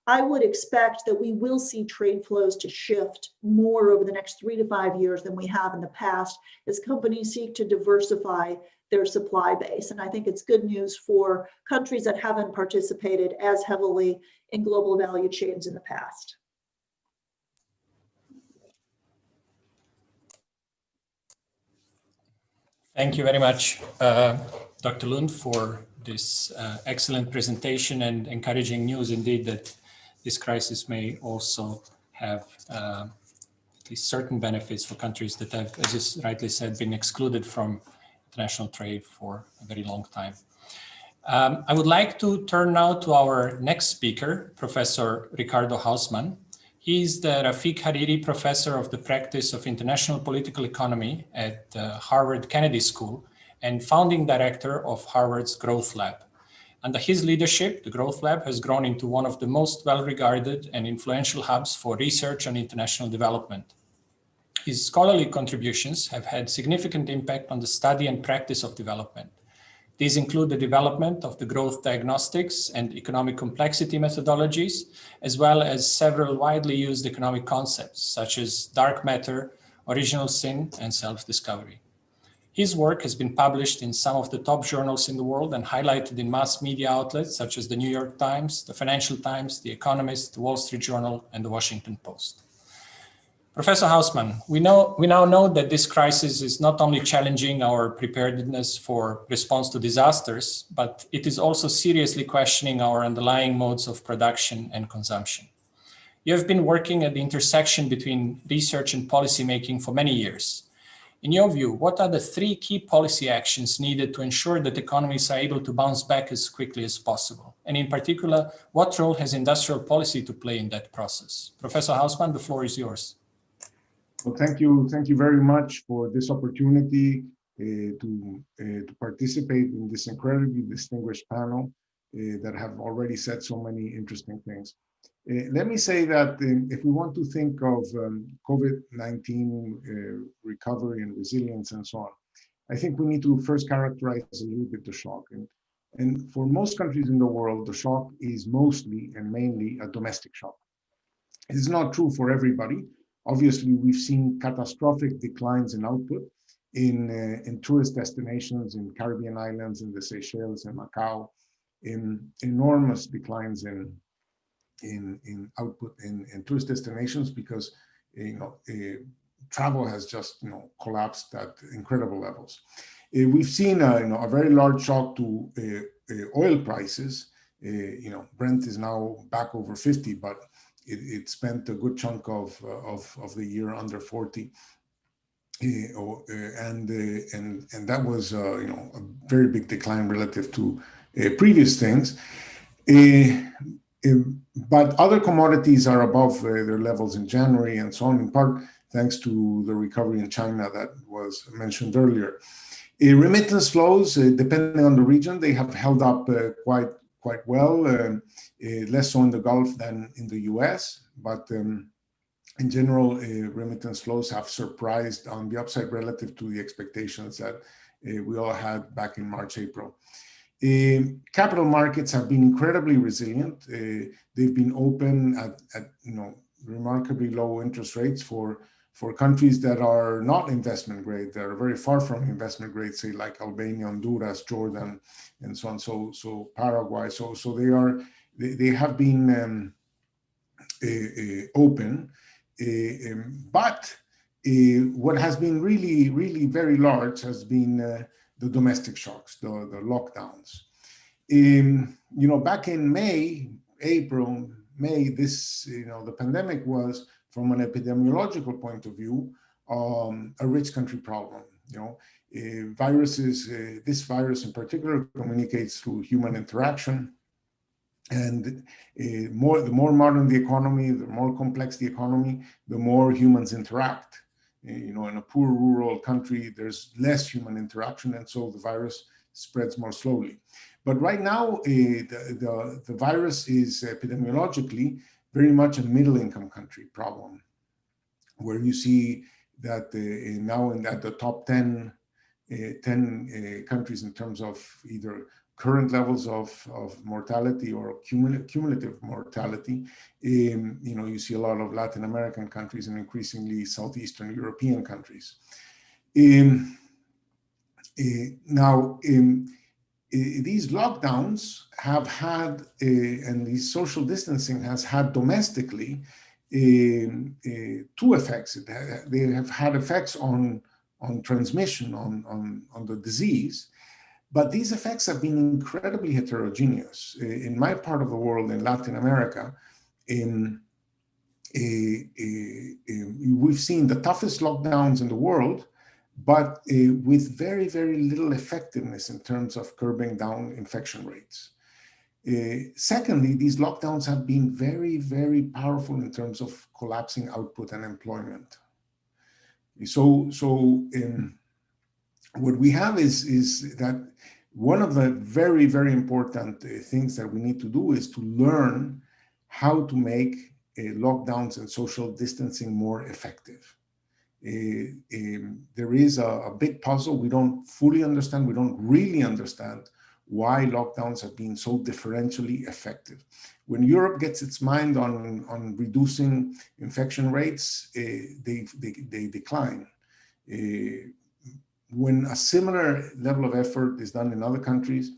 I would expect that we will see trade flows to shift more over the next 3 to 5 years than we have in the past as companies seek to diversify their supply base. And I think it's good news for countries that haven't participated as heavily in global value chains in the past. Thank you very much, Dr. Lund, for this excellent presentation and encouraging news indeed that this crisis may also have at least certain benefits for countries that have, as you rightly said, been excluded from international trade for a very long time. I would like to turn now to our next speaker, Professor Ricardo Hausmann. He is the Rafik Hariri Professor of the Practice of International Political Economy at Harvard Kennedy School and founding director of Harvard's Growth Lab. Under his leadership, the Growth Lab has grown into one of the most well-regarded and influential hubs for research on international development. His scholarly contributions have had significant impact on the study and practice of development. These include the development of the growth diagnostics and economic complexity methodologies, as well as several widely used economic concepts, such as dark matter, original sin, and self-discovery. His work has been published in some of the top journals in the world and highlighted in mass media outlets such as the New York Times, the Financial Times, the Economist, the Wall Street Journal, and the Washington Post. Professor Hausmann, we now know that this crisis is not only challenging our preparedness for response to disasters, but it is also seriously questioning our underlying modes of production and consumption. You have been working at the intersection between research and policymaking for many years. In your view, what are the 3 key policy actions needed to ensure that economies are able to bounce back as quickly as possible? And in particular, what role has industrial policy to play in that process? Professor Hausmann, the floor is yours. Well, thank you very much for this opportunity to participate in this incredibly distinguished panel that have already said so many interesting things. Let me say that if we want to think of COVID-19 recovery and resilience and so on, I think we need to first characterize a little bit the shock. And for most countries in the world, the shock is mostly and mainly a domestic shock. It's not true for everybody. Obviously, we've seen catastrophic declines in output in tourist destinations, in Caribbean islands, in the Seychelles and Macau, in enormous declines in output in tourist destinations because travel has just collapsed at incredible levels. We've seen a very large shock to oil prices. Brent is now back over 50, but it spent a good chunk of the year under 40, and that was a very big decline relative to previous things. But other commodities are above their levels in January and so on, in part thanks to the recovery in China that was mentioned earlier. Remittance flows, depending on the region, they have held up quite well, less so in the Gulf than in the US, but in general, remittance flows have surprised on the upside relative to the expectations that we all had back in March, April. Capital markets have been incredibly resilient. They've been open at remarkably low interest rates for countries that are not investment grade, that are very far from investment grade, say like Albania, Honduras, Jordan, and so on. So Paraguay. So they have been open, but what has been really very large has been the domestic shocks, the lockdowns. Back in May, this, the pandemic was, from an epidemiological point of view, a rich country problem. Viruses, this virus in particular, communicates through human interaction. And the more modern the economy, the more complex the economy, the more humans interact. In a poor rural country, there's less human interaction, and so the virus spreads more slowly. But right now, the virus is epidemiologically very much a middle-income country problem, where you see that now at the top 10 countries in terms of either current levels of mortality or cumulative mortality, you see a lot of Latin American countries and increasingly Southeastern European countries. Now, these lockdowns have had, and the social distancing has had domestically two effects. They have had effects on transmission, on the disease, but these effects have been incredibly heterogeneous. In my part of the world, in Latin America, we've seen the toughest lockdowns in the world, but with very, very little effectiveness in terms of curbing down infection rates. Secondly, these lockdowns have been very, very powerful in terms of collapsing output and employment. So what we have is that one of the very, very important things that we need to do is to learn how to make lockdowns and social distancing more effective. There is a big puzzle. We don't fully understand, we don't really understand why lockdowns have been so differentially effective. When Europe gets its mind on reducing infection rates, they decline. When a similar level of effort is done in other countries,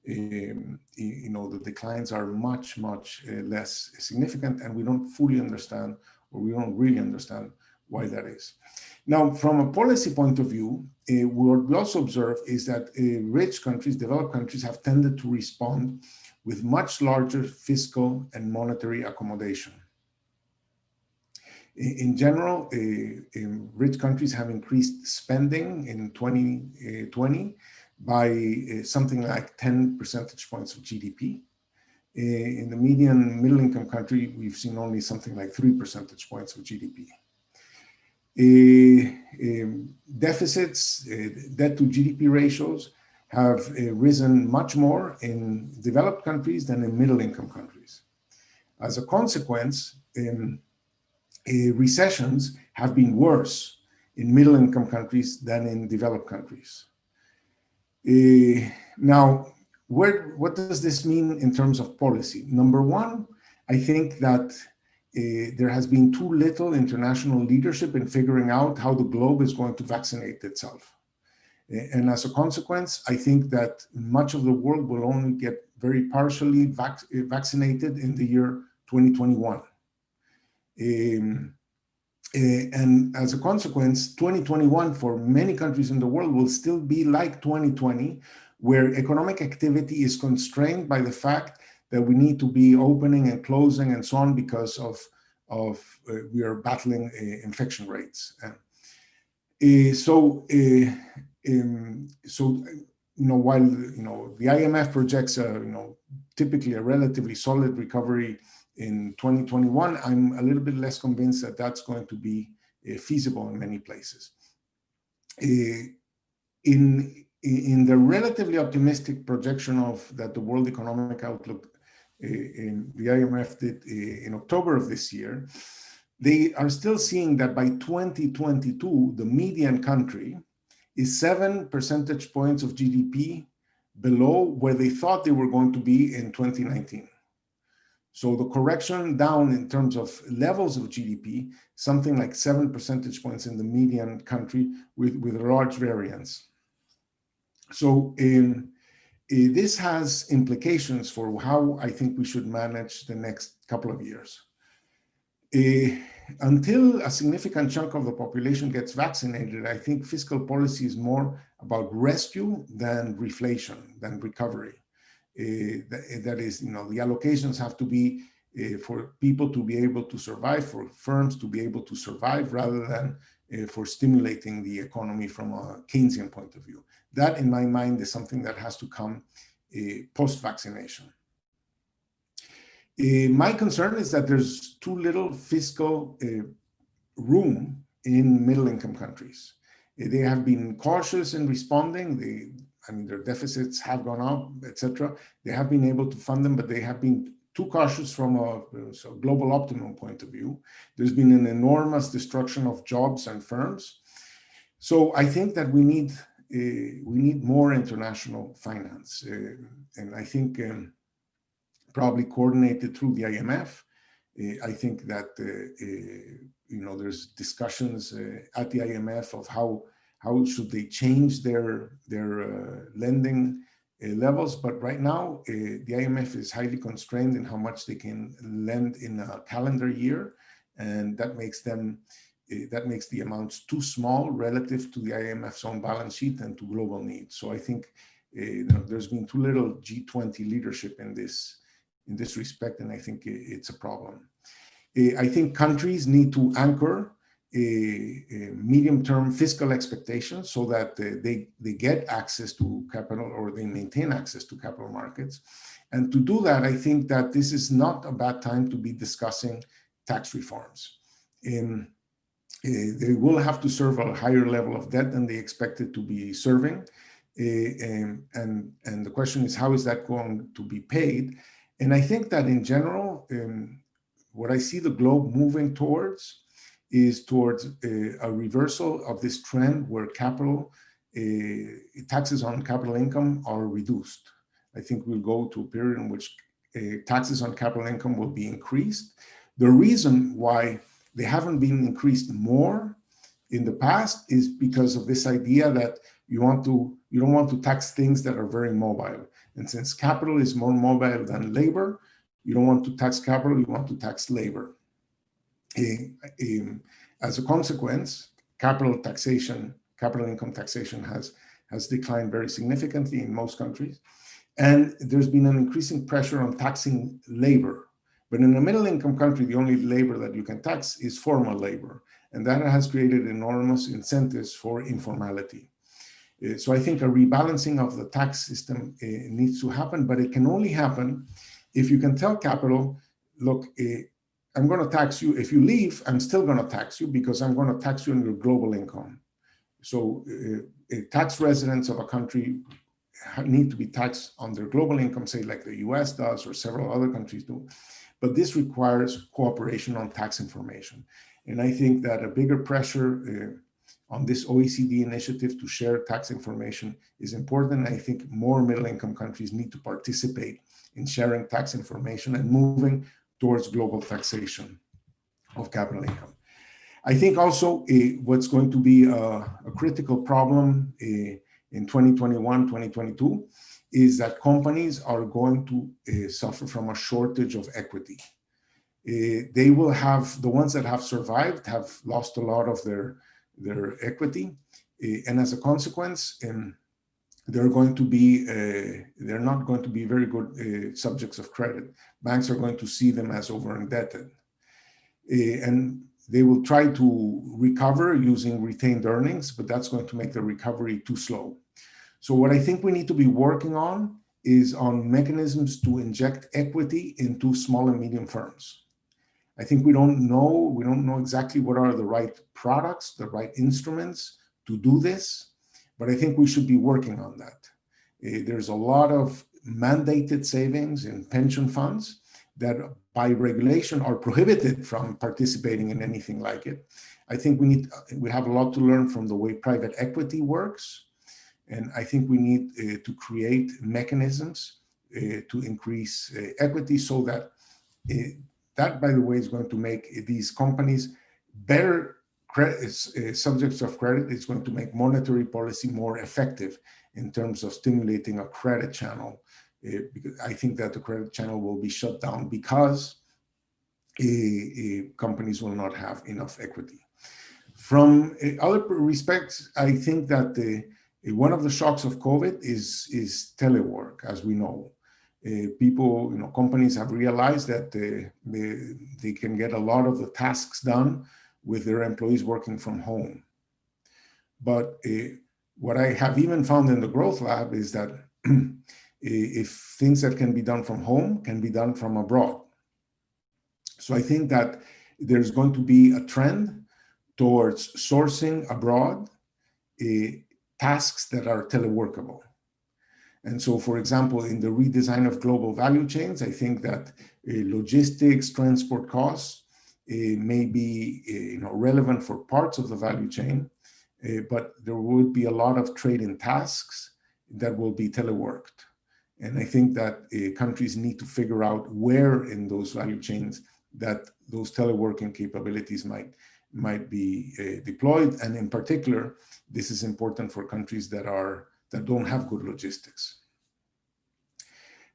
the declines are much less significant, and we don't fully understand, or we don't really understand, why that is. Now, from a policy point of view, what we also observe is that rich countries, developed countries, have tended to respond with much larger fiscal and monetary accommodation. In general, rich countries have increased spending in 2020 by something like 10 percentage points of GDP. In the median middle-income country, we've seen only something like 3 percentage points of GDP. Deficits, debt to GDP ratios have risen much more in developed countries than in middle-income countries. As a consequence, recessions have been worse in middle-income countries than in developed countries. Now, what does this mean in terms of policy? Number one, I think that there has been too little international leadership in figuring out how the globe is going to vaccinate itself. And as a consequence, I think that much of the world will only get very partially vaccinated in the year 2021. And as a consequence, 2021 for many countries in the world will still be like 2020, where economic activity is constrained by the fact that we need to be opening and closing and so on because of we are battling infection rates. So while the IMF projects typically a relatively solid recovery in 2021, I'm a little bit less convinced that that's going to be feasible in many places. In the relatively optimistic projection that the World Economic Outlook in the IMF did in October of this year, they are still seeing that by 2022, the median country is 7 percentage points of GDP below where they thought they were going to be in 2019. So the correction down in terms of levels of GDP, something like 7 percentage points in the median country with a large variance. So this has implications for how I think we should manage the next couple of years. Until a significant chunk of the population gets vaccinated, I think fiscal policy is more about rescue than reflation, than recovery. That is, the allocations have to be for people to be able to survive, for firms to be able to survive, rather than for stimulating the economy from a Keynesian point of view. That, in my mind, is something that has to come post-vaccination. My concern is that there's too little fiscal room in middle-income countries. They have been cautious in responding. Their deficits have gone up, etc. They have been able to fund them, but they have been too cautious from a global optimum point of view. There's been an enormous destruction of jobs and firms. So I think that we need more international finance, and I think probably coordinated through the IMF. I think that there's discussions at the IMF of how should they change their lending levels. But right now, the IMF is highly constrained in how much they can lend in a calendar year, and that makes the amounts too small relative to the IMF's own balance sheet and to global needs. So I think there's been too little G20 leadership in this respect, and I think it's a problem. I think countries need to anchor medium-term fiscal expectations so that they get access to capital, or they maintain access to capital markets. And to do that, I think that this is not a bad time to be discussing tax reforms. They will have to serve a higher level of debt than they expected to be serving. And the question is, how is that going to be paid? And I think that in general, what I see the globe moving towards is towards a reversal of this trend where taxes on capital income are reduced. I think we'll go to a period in which taxes on capital income will be increased. The reason why they haven't been increased more in the past is because of this idea that you don't want to tax things that are very mobile. And since capital is more mobile than labor, you don't want to tax capital, you want to tax labor. As a consequence, capital income taxation has declined very significantly in most countries. And there's been an increasing pressure on taxing labor. But in a middle income country, the only labor that you can tax is formal labor. And that has created enormous incentives for informality. So I think a rebalancing of the tax system needs to happen, but it can only happen if you can tell capital, look, I'm going to tax you. If you leave, I'm still going to tax you because I'm going to tax you on your global income. So tax residents of a country need to be taxed on their global income, say like the US does or several other countries do. But this requires cooperation on tax information. And I think that a bigger pressure on this OECD initiative to share tax information is important. I think more middle-income countries need to participate in sharing tax information and moving towards global taxation of capital income. I think also what's going to be a critical problem in 2021, 2022 is that companies are going to suffer from a shortage of equity. They will have, the ones that have survived have lost a lot of their equity. And as a consequence, they're going to be, they're not going to be very good subjects of credit. Banks are going to see them as over-indebted. And they will try to recover using retained earnings, but that's going to make the recovery too slow. So what I think we need to be working on is on mechanisms to inject equity into small and medium firms. I think we don't know exactly what are the right products, the right instruments to do this, but I think we should be working on that. There's a lot of mandated savings in pension funds that by regulation are prohibited from participating in anything like it. I think we have a lot to learn from the way private equity works. And I think we need to create mechanisms to increase equity so that that, by the way, is going to make these companies better subjects of credit. It's going to make monetary policy more effective in terms of stimulating a credit channel. Because I think that the credit channel will be shut down because companies will not have enough equity. From other respects, I think that one of the shocks of COVID is telework, as we know. People, companies have realized that they can get a lot of the tasks done with their employees working from home. But what I have even found in the Growth Lab is that if things that can be done from home can be done from abroad. So I think that there's going to be a trend towards sourcing abroad tasks that are teleworkable. And so, for example, in the redesign of global value chains, I think that logistics, transport costs may be relevant for parts of the value chain, but there would be a lot of trade-in tasks that will be teleworked. And I think that countries need to figure out where in those value chains that those teleworking capabilities might be deployed. And in particular, this is important for countries that don't have good logistics.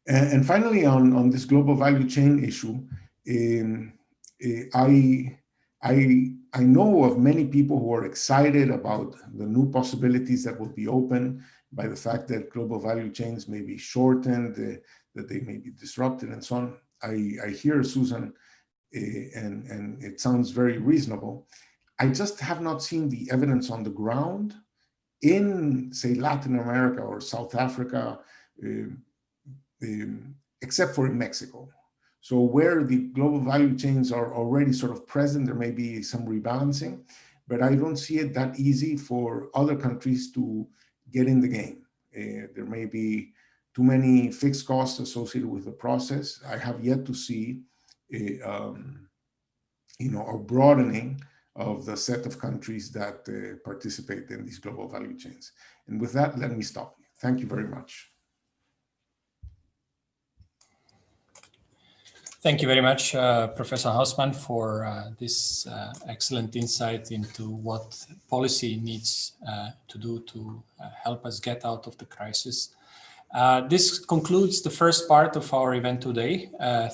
And finally, on this global value chain issue, I know of many people who are excited about the new possibilities that will be open by the fact that global value chains may be shortened, that they may be disrupted and so on. I hear Susan, and it sounds very reasonable. I just have not seen the evidence on the ground in, say, Latin America or South Africa, except for in Mexico. So where the global value chains are already sort of present, there may be some rebalancing, but I don't see it that easy for other countries to get in the game. There may be too many fixed costs associated with the process. I have yet to see a broadening of the set of countries that participate in these global value chains. And with that, let me stop. Thank you very much. Thank you very much, Professor Hausmann, for this excellent insight into what policy needs to do to help us get out of the crisis. This concludes the first part of our event today.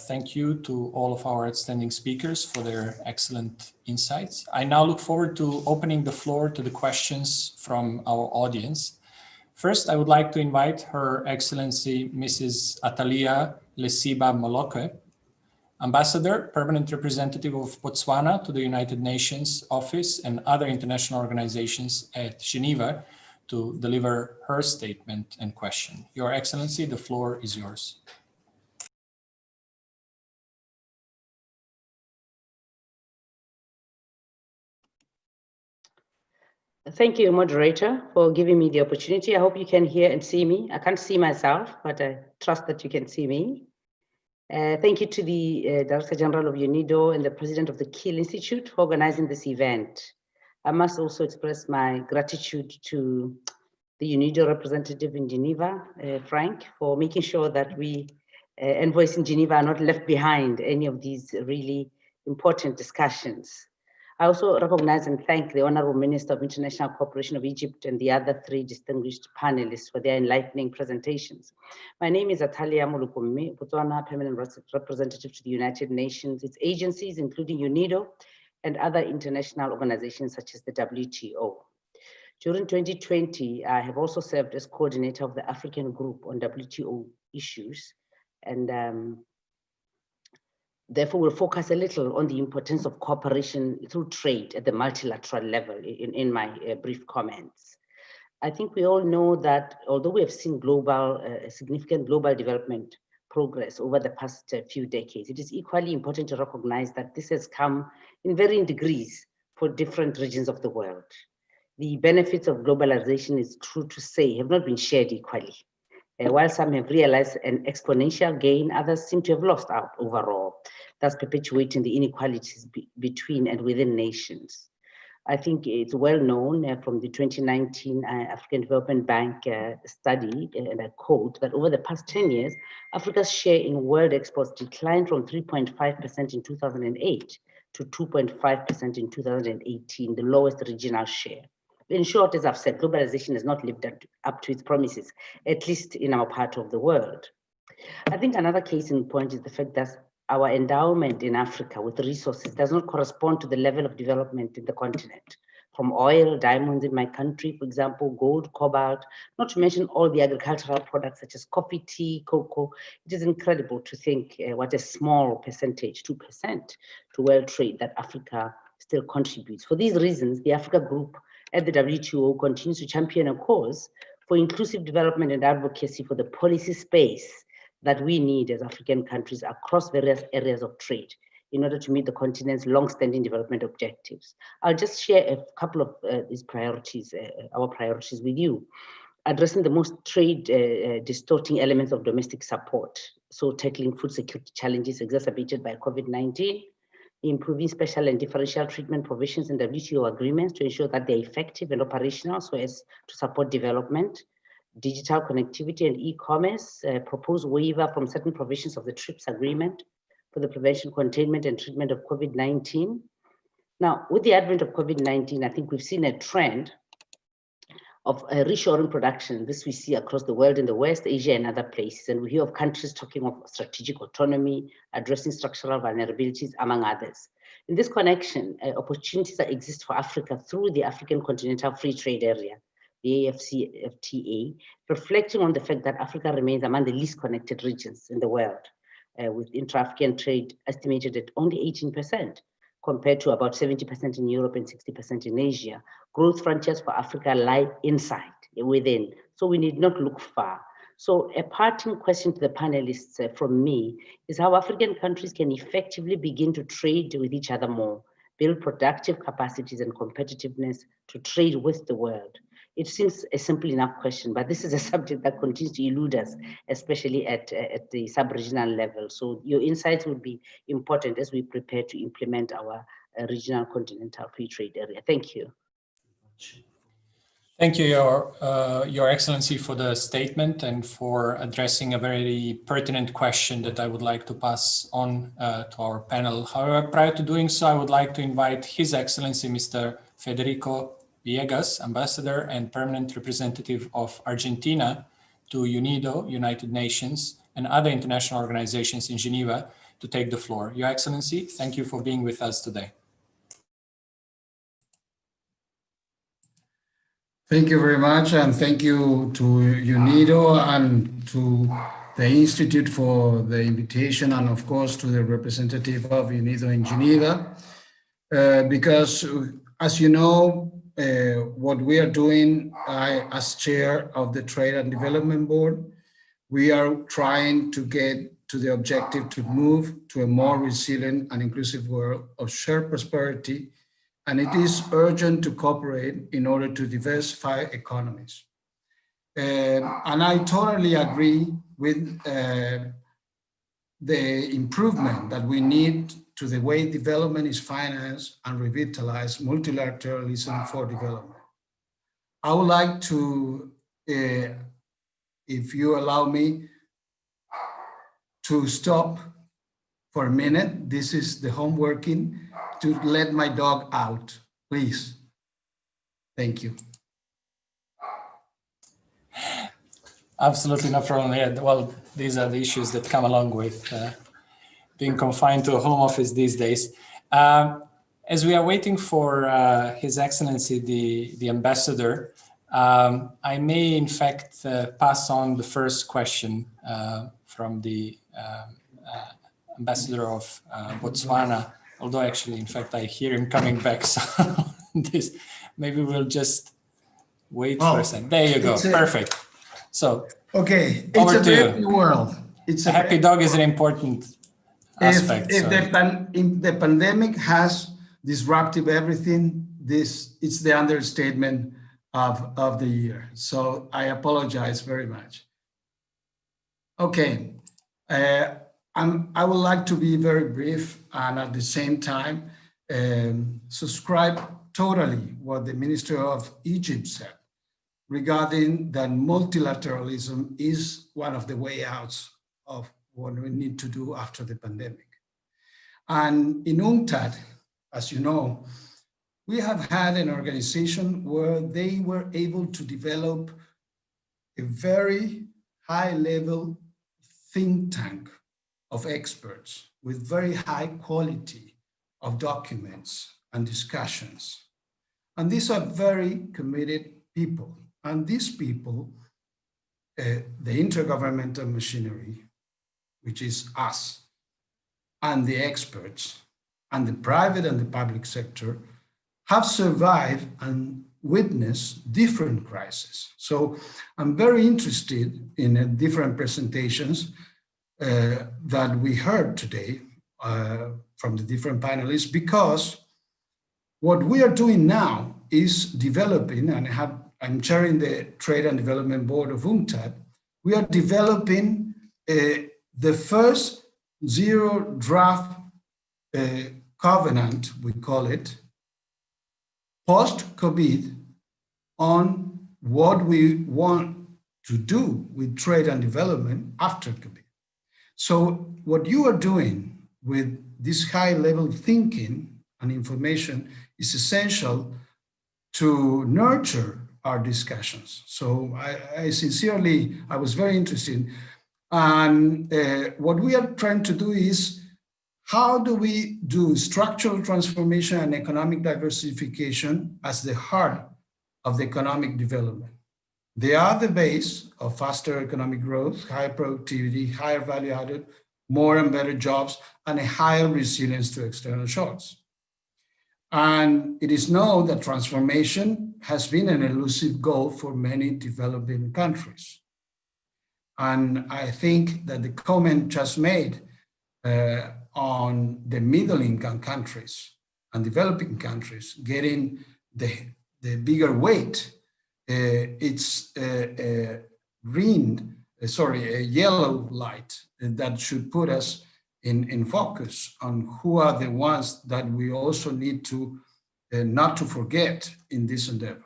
Thank you to all of our outstanding speakers for their excellent insights. I now look forward to opening the floor to the questions from our audience. First, I would like to invite Her Excellency Mrs. Atalia Lesiba Moloke, Ambassador, Permanent Representative of Botswana to the United Nations Office and other international organizations at Geneva, to deliver her statement and question. Your Excellency, the floor is yours. Thank you, moderator, for giving me the opportunity. I hope you can hear and see me. I can't see myself, but I trust that you can see me. Thank you to the Director General of UNIDO and the President of the Kiel Institute for organizing this event. I must also express my gratitude to the UNIDO representative in Geneva, Frank, for making sure that we envoys in Geneva are not left behind any of these really important discussions. I also recognize and thank the Honorable Minister of International Cooperation of Egypt and the other three distinguished panelists for their enlightening presentations. My name is Atalia Molukomme, Botswana Permanent Representative to the United Nations, its agencies, including UNIDO and other international organizations such as the WTO. During 2020, I have also served as coordinator of the African Group on WTO issues, and therefore we'll focus a little on the importance of cooperation through trade at the multilateral level in my brief comments. I think we all know that although we have seen significant global development progress over the past few decades, it is equally important to recognize that this has come in varying degrees for different regions of the world. The benefits of globalization, is true to say, have not been shared equally. While some have realized an exponential gain, others seem to have lost out overall, thus perpetuating the inequalities between and within nations. I think it's well known from the 2019 African Development Bank study, and I quote, that over the past 10 years, Africa's share in world exports declined from 3.5% in 2008 to 2.5% in 2018, the lowest regional share. In short, as I've said, globalization has not lived up to its promises, at least in our part of the world. I think another case in point is the fact that our endowment in Africa with resources does not correspond to the level of development in the continent. From oil, diamonds in my country, for example, gold, cobalt, not to mention all the agricultural products such as coffee, tea, cocoa. It is incredible to think what a small percentage, 2%, to world trade that Africa still contributes. For these reasons, the Africa Group at the WTO continues to champion a cause for inclusive development and advocacy for the policy space that we need as African countries across various areas of trade in order to meet the continent's long-standing development objectives. I'll just share a couple of these priorities, our priorities with you. Addressing the most trade distorting elements of domestic support. So tackling food security challenges exacerbated by COVID-19, improving special and differential treatment provisions in WTO agreements to ensure that they're effective and operational so as to support development, digital connectivity and e-commerce, proposed waiver from certain provisions of the TRIPS agreement for the prevention, containment and treatment of COVID-19. Now, with the advent of COVID-19, I think we've seen a trend of reshoring production. This we see across the world in the West, Asia and other places. And we hear of countries talking of strategic autonomy, addressing structural vulnerabilities, among others. In this connection, opportunities that exist for Africa through the African Continental Free Trade Area, the AfCFTA, reflecting on the fact that Africa remains among the least connected regions in the world, with intra-African trade estimated at only 18%. Compared to about 70% in Europe and 60% in Asia. Growth frontiers for Africa lie inside, within, so we need not look far. So a parting question to the panelists from me is how African countries can effectively begin to trade with each other more, build productive capacities and competitiveness to trade with the world. It seems a simple enough question, but this is a subject that continues to elude us, especially at the sub-regional level. So your insights would be important as we prepare to implement our regional continental free trade area. Thank you. Thank you, Your Excellency, for the statement and for addressing a very pertinent question that I would like to pass on to our panel. However, prior to doing so, I would like to invite His Excellency, Mr. Federico Viegas, Ambassador and Permanent Representative of Argentina to UNIDO, United Nations, and other international organizations in Geneva to take the floor. Your Excellency, thank you for being with us today. Thank you very much, and thank you to UNIDO and to the Institute for the invitation, and of course to the representative of UNIDO in Geneva, because as you know, what we are doing, I as chair of the Trade and Development Board, we are trying to get to the objective to move to a more resilient and inclusive world of shared prosperity. And it is urgent to cooperate in order to diversify economies. And I totally agree with the improvement that we need to the way development is financed and revitalize multilateralism for development. I would like to, if you allow me, to stop for a minute. This is the home working, to let my dog out, please. Thank you. Absolutely no problem here. Well, these are the issues that come along with being confined to a home office these days. As we are waiting for His Excellency, the Ambassador, I may in fact pass on the first question from the Ambassador of Botswana, although actually, in fact, I hear him coming back. So this, maybe we'll just wait for a second. There you go. Perfect. So, okay, it's a happy world. It's a happy dog is an important aspect. If the pandemic has disrupted everything, it's the understatement of the year. So I apologize very much. Okay. I would like to be very brief and at the same time subscribe totally what the Minister of Egypt said regarding that multilateralism is one of the way outs of what we need to do after the pandemic. And in UNCTAD, as you know, we have had an organization where they were able to develop a very high level think tank of experts with very high quality of documents and discussions. And these are very committed people. And these people, the intergovernmental machinery, which is us, and the experts, and the private and the public sector, have survived and witnessed different crises. So I'm very interested in different presentations that we heard today from the different panelists, because what we are doing now is developing, and I'm chairing the Trade and Development Board of UNCTAD, we are developing the first zero draft covenant, we call it, post-COVID, on what we want to do with trade and development after COVID. So what you are doing with this high level thinking and information is essential to nurture our discussions. So I sincerely, I was very interested. And what we are trying to do is, how do we do structural transformation and economic diversification as the heart of the economic development? They are the base of faster economic growth, higher productivity, higher value added, more and better jobs, and a higher resilience to external shocks. And it is known that transformation has been an elusive goal for many developing countries. And I think that the comment just made on the middle income countries and developing countries getting the bigger weight, it's a yellow light that should put us in focus on who are the ones that we also need to not to forget in this endeavor.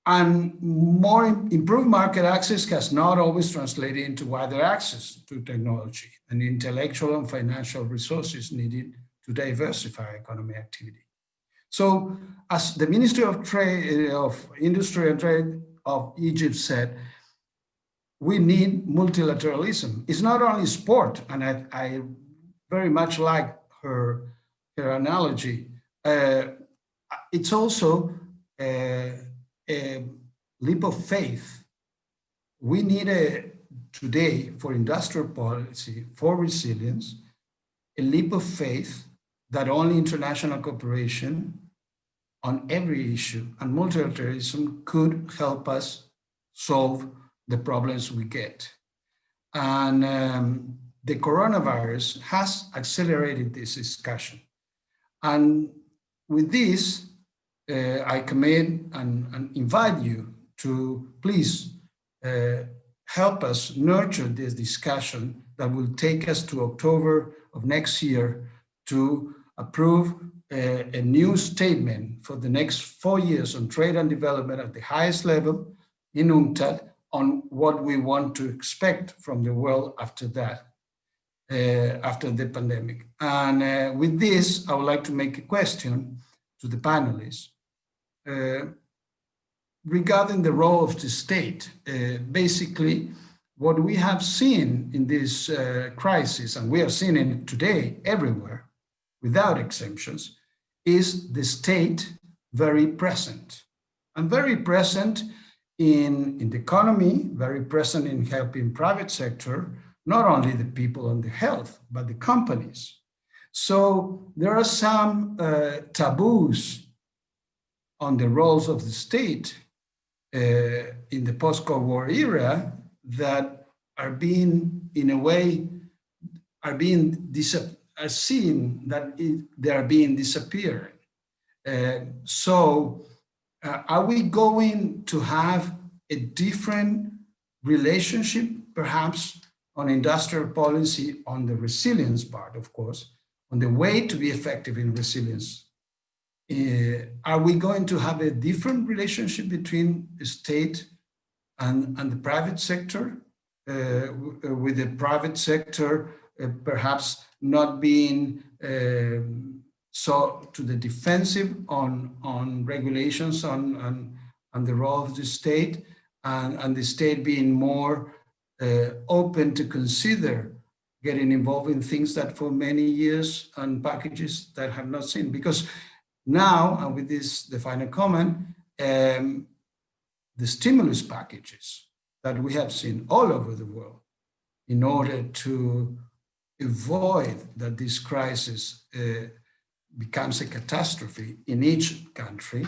And more improved market access has not always translated into wider access to technology and intellectual and financial resources needed to diversify economic activity. So as the Ministry of Industry and Trade of Egypt said, we need multilateralism. It's not only sport, and I very much like her analogy. It's also a leap of faith. We need today for industrial policy, for resilience, a leap of faith that only international cooperation on every issue and multilateralism could help us solve the problems we get. And the coronavirus has accelerated this discussion. And with this, I commend and invite you to please help us nurture this discussion that will take us to October of next year to approve a new statement for the next 4 years on trade and development at the highest level in UNCTAD on what we want to expect from the world after that, after the pandemic. And with this, I would like to make a question to the panelists regarding the role of the state. Basically, what we have seen in this crisis, and we are seeing it today everywhere, without exemptions, is the state very present. And very present in the economy, very present in helping private sector, not only the people on the health, but the companies. So there are some taboos on the roles of the state in the post-Cold War era that are being, in a way, are seen that they are being disappearing. So are we going to have a different relationship, perhaps, on industrial policy, on the resilience part, of course, on the way to be effective in resilience? Are we going to have a different relationship between the state and the private sector, with the private sector perhaps not being so to the defensive on regulations on the role of the state, and the state being more open to consider getting involved in things that for many years and packages that have not seen? Because now, and with this, the final comment, the stimulus packages that we have seen all over the world in order to avoid that this crisis becomes a catastrophe in each country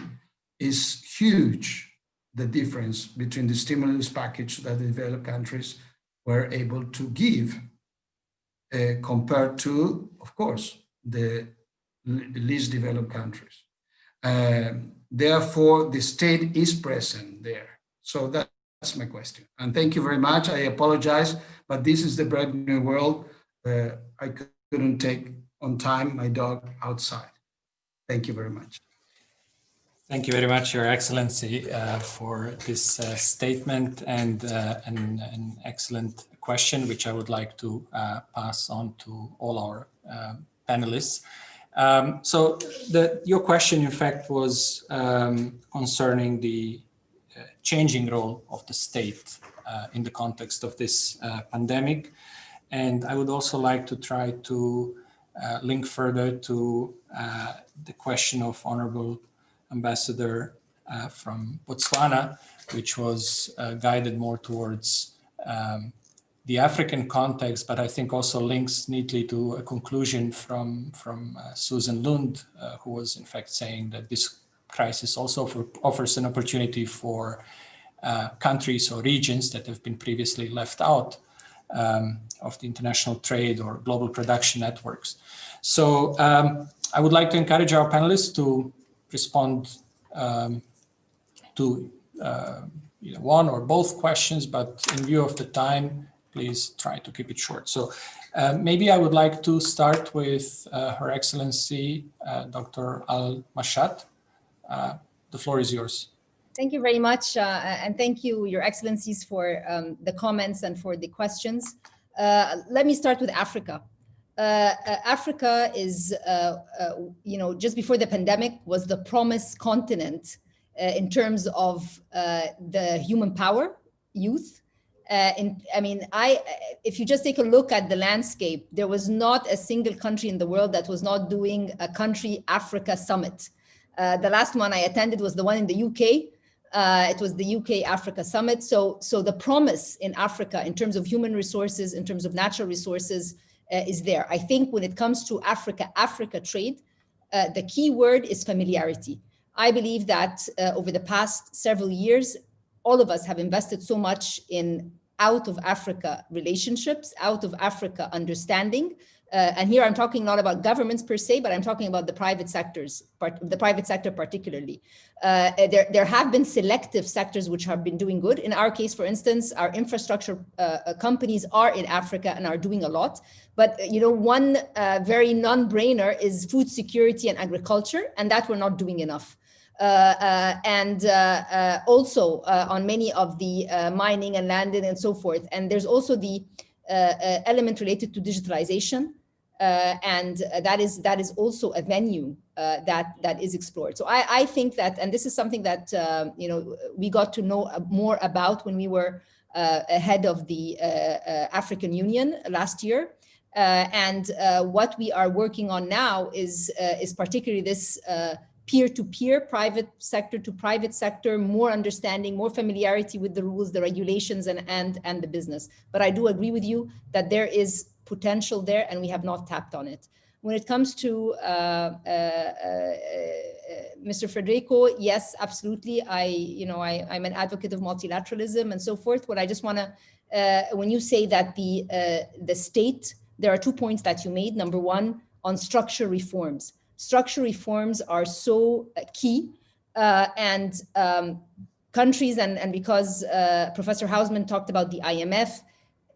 is huge. The difference between the stimulus package that the developed countries were able to give compared to, of course, the least developed countries. Therefore, the state is present there. So that's my question. And thank you very much. I apologize, but this is the brave new world. I couldn't take on time my dog outside. Thank you very much. Thank you very much, Your Excellency, for this statement and an excellent question, which I would like to pass on to all our panelists. So your question, in fact, was concerning the changing role of the state in the context of this pandemic. And I would also like to try to link further to the question of Honorable Ambassador from Botswana, which was guided more towards the African context, but I think also links neatly to a conclusion from Susan Lund, who was in fact saying that this crisis also offers an opportunity for countries or regions that have been previously left out of the international trade or global production networks. So I would like to encourage our panelists to respond to either one or both questions, but in view of the time, please try to keep it short. So maybe I would like to start with Her Excellency, Dr. AlMashat. The floor is yours. Thank you very much. And thank you, Your Excellencies, for the comments and for the questions. Let me start with Africa. Africa is, just before the pandemic, was the promised continent in terms of the human power, youth. If you just take a look at the landscape, there was not a single country in the world that was not doing a country Africa summit. The last one I attended was the one in the UK. It was the UK Africa Summit. So the promise in Africa in terms of human resources, in terms of natural resources is there. I think when it comes to Africa trade, the key word is familiarity. I believe that over the past several years, all of us have invested so much in out of Africa relationships, out of Africa understanding. And here I'm talking not about governments per se, but I'm talking about the private sectors, the private sector particularly. There have been selective sectors which have been doing good. In our case, for instance, our infrastructure companies are in Africa and are doing a lot. But one very non-brainer is food security and agriculture, and that we're not doing enough. Also on many of the mining and landing and so forth. And there's also the element related to digitalization. And that is also a venue that is explored. So I think that, and this is something that we got to know more about when we were ahead of the African Union last year. What we are working on now is particularly this peer-to-peer, private sector to private sector, more understanding, more familiarity with the rules, the regulations, and the business. But I do agree with you that there is potential there, and we have not tapped on it. When it comes to Mr. Federico, yes, absolutely. I'm an advocate of multilateralism and so forth. What I just want to, when you say that the state, there are 2 points that you made. Number one, on structural reforms. Structural reforms are so key, and countries, and because Professor Hausman talked about the IMF,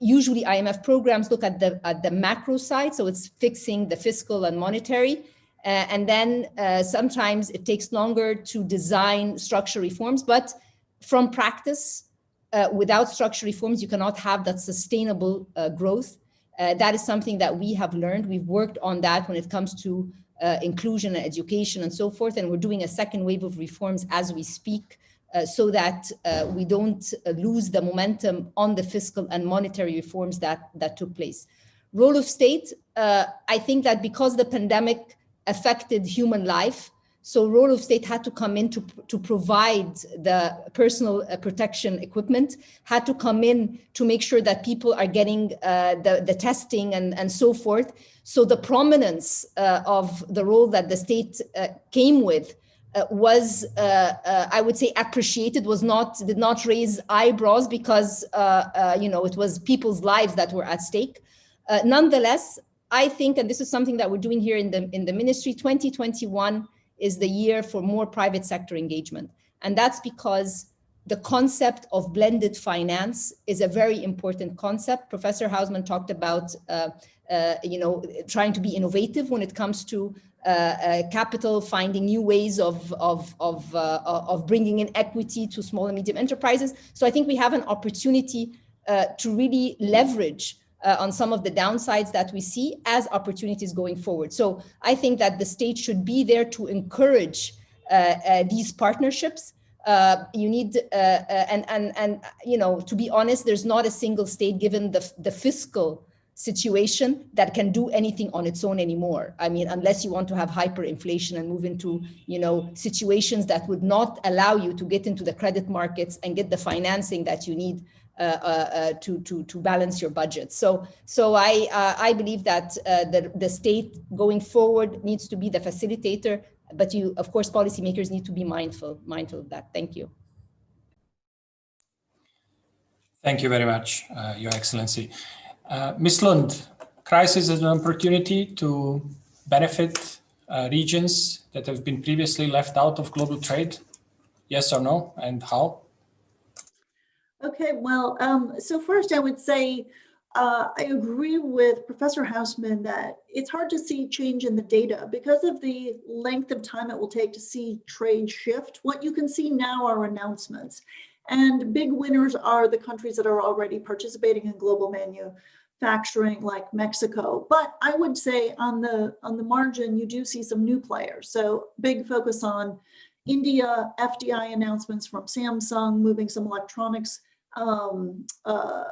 usually IMF programs look at the macro side, so it's fixing the fiscal and monetary, and then sometimes it takes longer to design structural reforms, but from practice, without structural reforms, you cannot have that sustainable growth. That is something that we have learned. We've worked on that when it comes to inclusion and education and so forth. And we're doing a second wave of reforms as we speak, so that we don't lose the momentum on the fiscal and monetary reforms that took place. Role of state, I think that because the pandemic affected human life, so role of state had to come in to provide the personal protection equipment, had to come in to make sure that people are getting the testing and so forth. So the prominence of the role that the state came with was, I would say, appreciated, did not raise eyebrows because, it was people's lives that were at stake. Nonetheless, I think, and this is something that we're doing here in the ministry, 2021 is the year for more private sector engagement. And that's because the concept of blended finance is a very important concept. Professor Hausman talked about, trying to be innovative when it comes to capital, finding new ways of bringing in equity to small and medium enterprises. So I think we have an opportunity to really leverage on some of the downsides that we see as opportunities going forward. So I think that the state should be there to encourage these partnerships. You need, to be honest, there's not a single state, given the fiscal situation, that can do anything on its own anymore. I mean, unless you want to have hyperinflation and move into, situations that would not allow you to get into the credit markets and get the financing that you need to balance your budget. So I believe that the state going forward needs to be the facilitator, but of course, policymakers need to be mindful of that. Thank you. Thank you very much, Your Excellency. Ms. Lund, crisis is an opportunity to benefit regions that have been previously left out of global trade. Yes or no, and how? Okay, well, so first I would say I agree with Professor Hausman that it's hard to see change in the data because of the length of time it will take to see trade shift. What you can see now are announcements, and big winners are the countries that are already participating in global manufacturing, like Mexico. But I would say on the margin, you do see some new players. So big focus on India, FDI announcements from Samsung, moving some electronics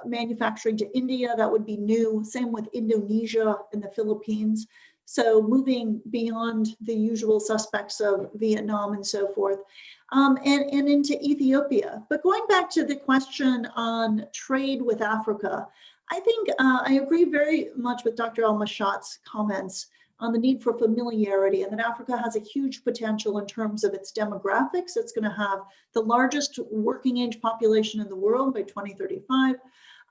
manufacturing to India. That would be new. Same with Indonesia and the Philippines. So moving beyond the usual suspects of Vietnam and so forth, and into Ethiopia. But going back to the question on trade with Africa, I think I agree very much with Dr. AlMashat's comments on the need for familiarity, and that Africa has a huge potential in terms of its demographics. It's going to have the largest working age population in the world by 2035,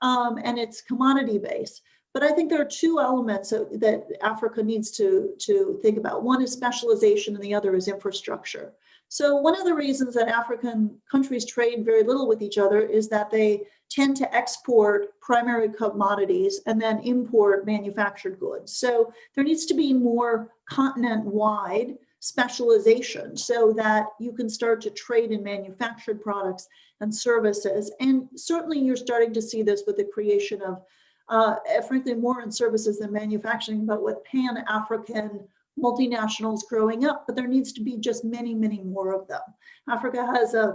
and its commodity base. But I think there are two elements that Africa needs to think about. One is specialization and the other is infrastructure. So one of the reasons that African countries trade very little with each other is that they tend to export primary commodities and then import manufactured goods. So there needs to be more continent-wide specialization so that you can start to trade in manufactured products and services. And certainly you're starting to see this with the creation of, frankly, more in services than manufacturing, but with Pan-African multinationals growing up, but there needs to be just many, many more of them. Africa has a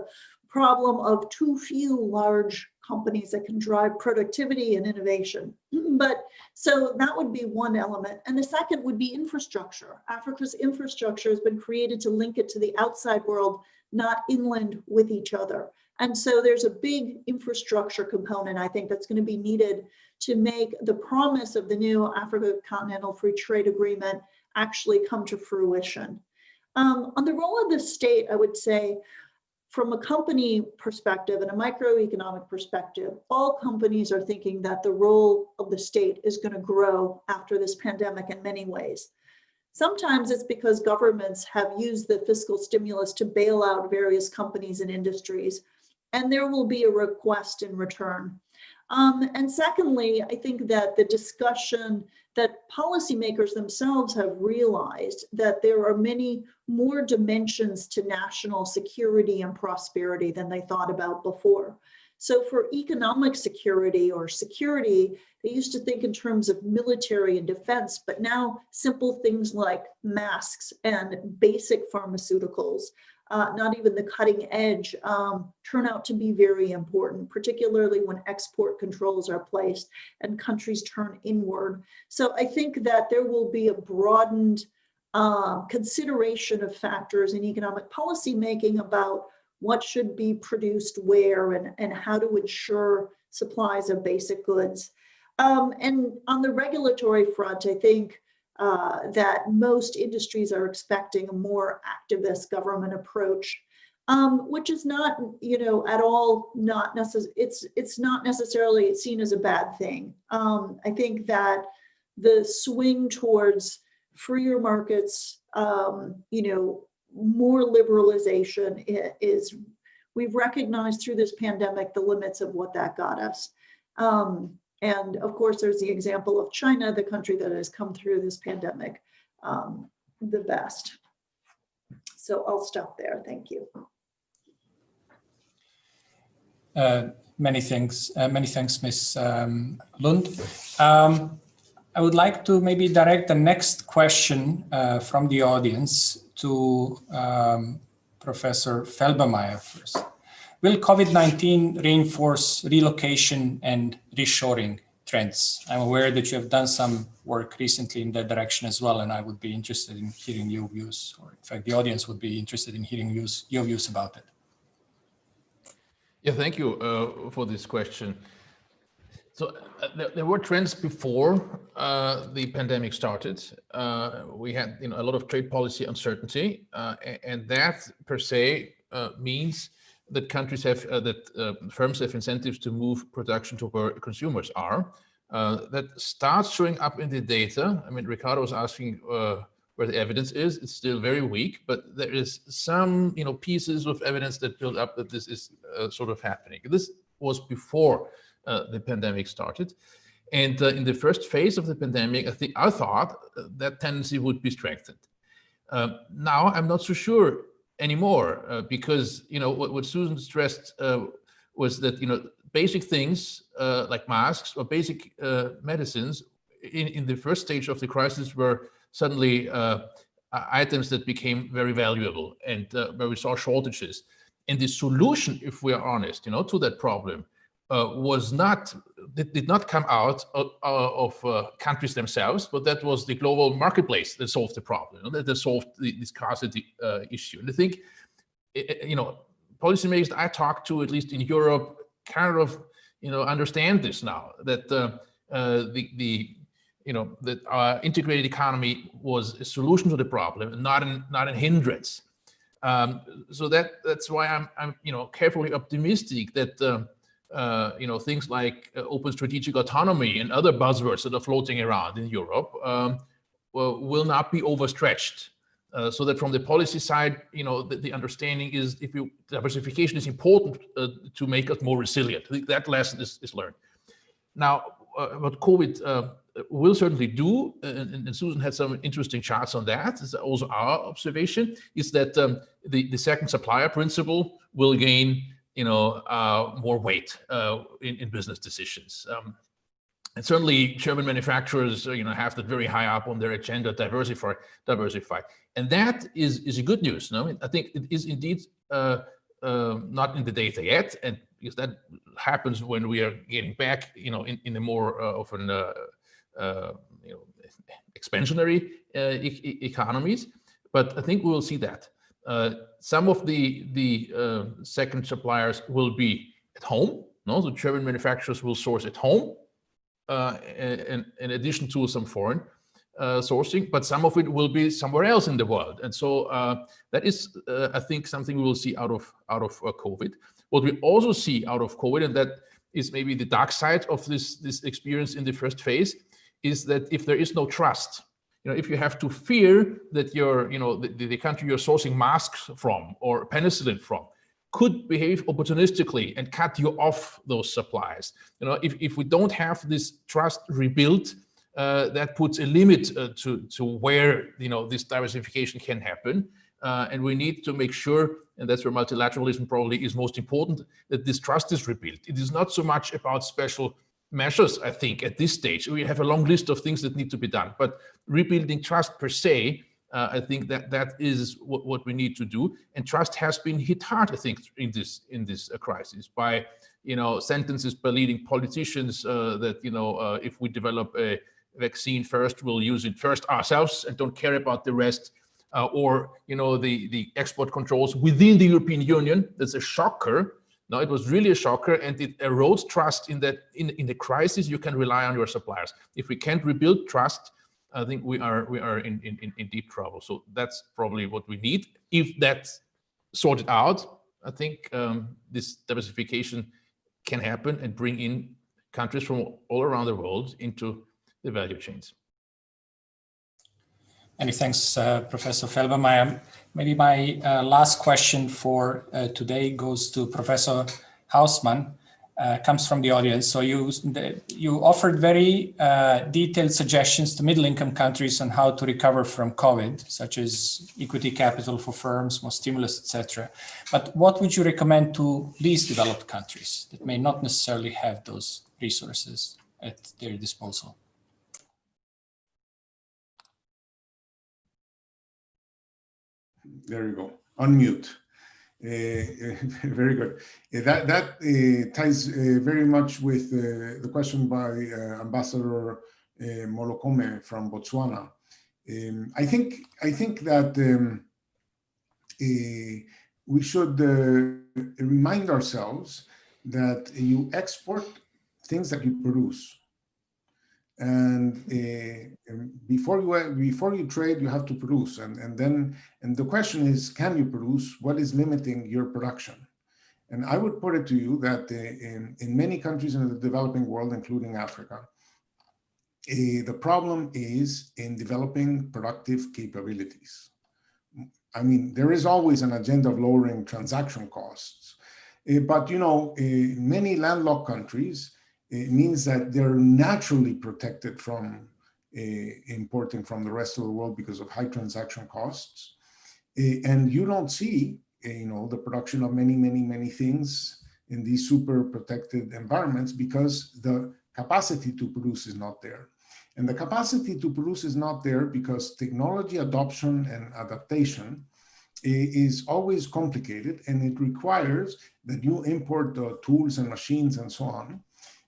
problem of too few large companies that can drive productivity and innovation. But so that would be one element. And the second would be infrastructure. Africa's infrastructure has been created to link it to the outside world, not inland with each other. And so there's a big infrastructure component, I think, that's going to be needed to make the promise of the new Africa Continental Free Trade Agreement actually come to fruition. On the role of the state, I would say, from a company perspective and a microeconomic perspective, all companies are thinking that the role of the state is going to grow after this pandemic in many ways. Sometimes it's because governments have used the fiscal stimulus to bail out various companies and industries, and there will be a request in return. And secondly, I think that the discussion that policymakers themselves have realized that there are many more dimensions to national security and prosperity than they thought about before. So for economic security or security, they used to think in terms of military and defense, but now simple things like masks and basic pharmaceuticals, not even the cutting edge, turn out to be very important, particularly when export controls are placed and countries turn inward. So I think that there will be a broadened consideration of factors in economic policy making about what should be produced where and how to ensure supplies of basic goods. And on the regulatory front, I think that most industries are expecting a more activist government approach, which is not, at all not necessarily, it's not necessarily seen as a bad thing. I think that the swing towards freer markets, more liberalization is, we've recognized through this pandemic the limits of what that got us. And of course, there's the example of China, the country that has come through this pandemic the best. So I'll stop there. Thank you. Many thanks, Ms. Lund. I would like to maybe direct the next question from the audience to Professor Felbermayr first. Will COVID-19 reinforce relocation and reshoring trends? I'm aware that you have done some work recently in that direction as well, and I would be interested in hearing your views, or in fact, the audience would be interested in hearing your views about it. Yeah, thank you for this question. So there were trends before the pandemic started. We had a lot of trade policy uncertainty, and that per se means that countries have, firms have incentives to move production to where consumers are. That starts showing up in the data. I mean, Ricardo was asking where the evidence is. It's still very weak, but there is some, pieces of evidence that build up that this is sort of happening. This was before the pandemic started. And in the first phase of the pandemic, I thought that tendency would be strengthened. Now I'm not so sure anymore because, what Susan stressed was that, basic things like masks or basic medicines in the first stage of the crisis were suddenly items that became very valuable and where we saw shortages. And the solution, if we are honest, to that problem did not come out of countries themselves, but that was the global marketplace that solved the problem, that solved the scarcity issue. And I think, policymakers I talk to, at least in Europe, kind of, understand this now, that that our integrated economy was a solution to the problem, and not a hindrance. So that's why I'm carefully optimistic that things like open strategic autonomy and other buzzwords that are floating around in Europe will not be overstretched. So that from the policy side, the understanding is diversification is important to make us more resilient. I think that lesson is learned. Now, what COVID will certainly do, and Susan had some interesting charts on that, is also our observation, is that the second supplier principle will gain more weight in business decisions. And certainly German manufacturers, have that very high up on their agenda, diversify. And that is a good news. No? I think it is indeed not in the data yet, and because that happens when we are getting back, in a more of an expansionary economies. But I think we will see that. Some of the second suppliers will be at home. No, the German manufacturers will source at home, in addition to some foreign sourcing, but some of it will be somewhere else in the world. And so that is, I think, something we will see out of COVID. What we also see out of COVID, and that is maybe the dark side of this experience in the first phase, is that if there is no trust, if you have to fear that the country you're sourcing masks from or penicillin from could behave opportunistically and cut you off those supplies. If we don't have this trust rebuilt, that puts a limit to where this diversification can happen. And we need to make sure, and that's where multilateralism probably is most important, that this trust is rebuilt. It is not so much about special measures, I think, at this stage. We have a long list of things that need to be done, but rebuilding trust per se, I think that is what we need to do. And trust has been hit hard, I think, in this crisis by sentences by leading politicians that if we develop a vaccine first, we'll use it first ourselves and don't care about the rest. Or the export controls within the European Union. That's a shocker. No, it was really a shocker, and it erodes trust in that in the crisis you can rely on your suppliers. If we can't rebuild trust, I think we are in deep trouble. So that's probably what we need. If that's sorted out, I think this diversification can happen and bring in countries from all around the world into the value chains. Many thanks, Professor Felbermayr. Maybe my last question for today goes to Professor Hausmann, comes from the audience. So you offered very detailed suggestions to middle-income countries on how to recover from COVID, such as equity capital for firms, more stimulus, etc. But what would you recommend to least developed countries that may not necessarily have those resources at their disposal? There you go. Unmute. Very good. That ties very much with the question by Ambassador Molokome from Botswana. I think that we should remind ourselves that you export things that you produce. And before you trade, you have to produce, and the question is, can you produce? What is limiting your production? And I would put it to you that in many countries in the developing world, including Africa, the problem is in developing productive capabilities. I mean, there is always an agenda of lowering transaction costs, but many landlocked countries. It means that they're naturally protected from importing from the rest of the world because of high transaction costs. And you don't see, the production of many things in these super protected environments because the capacity to produce is not there. And the capacity to produce is not there because technology adoption and adaptation is always complicated, and it requires that you import the tools and machines and so on.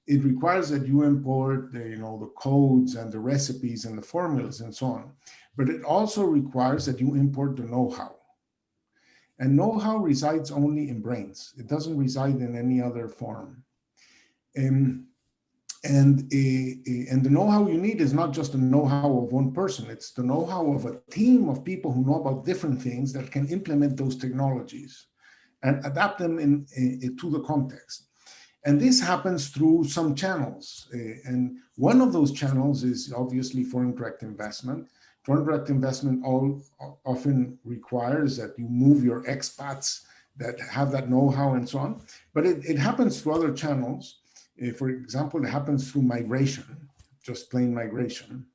It requires that you import the codes and the recipes and the formulas and so on. But it also requires that you import the know-how. And know-how resides only in brains. It doesn't reside in any other form. And the know-how you need is not just the know-how of one person. It's the know-how of a team of people who know about different things that can implement those technologies and adapt them to the context. And this happens through some channels. And one of those channels is obviously foreign direct investment. Foreign direct investment often requires that you move your expats that have that know-how and so on. But it happens through other channels. For example, it happens through migration, just plain migration.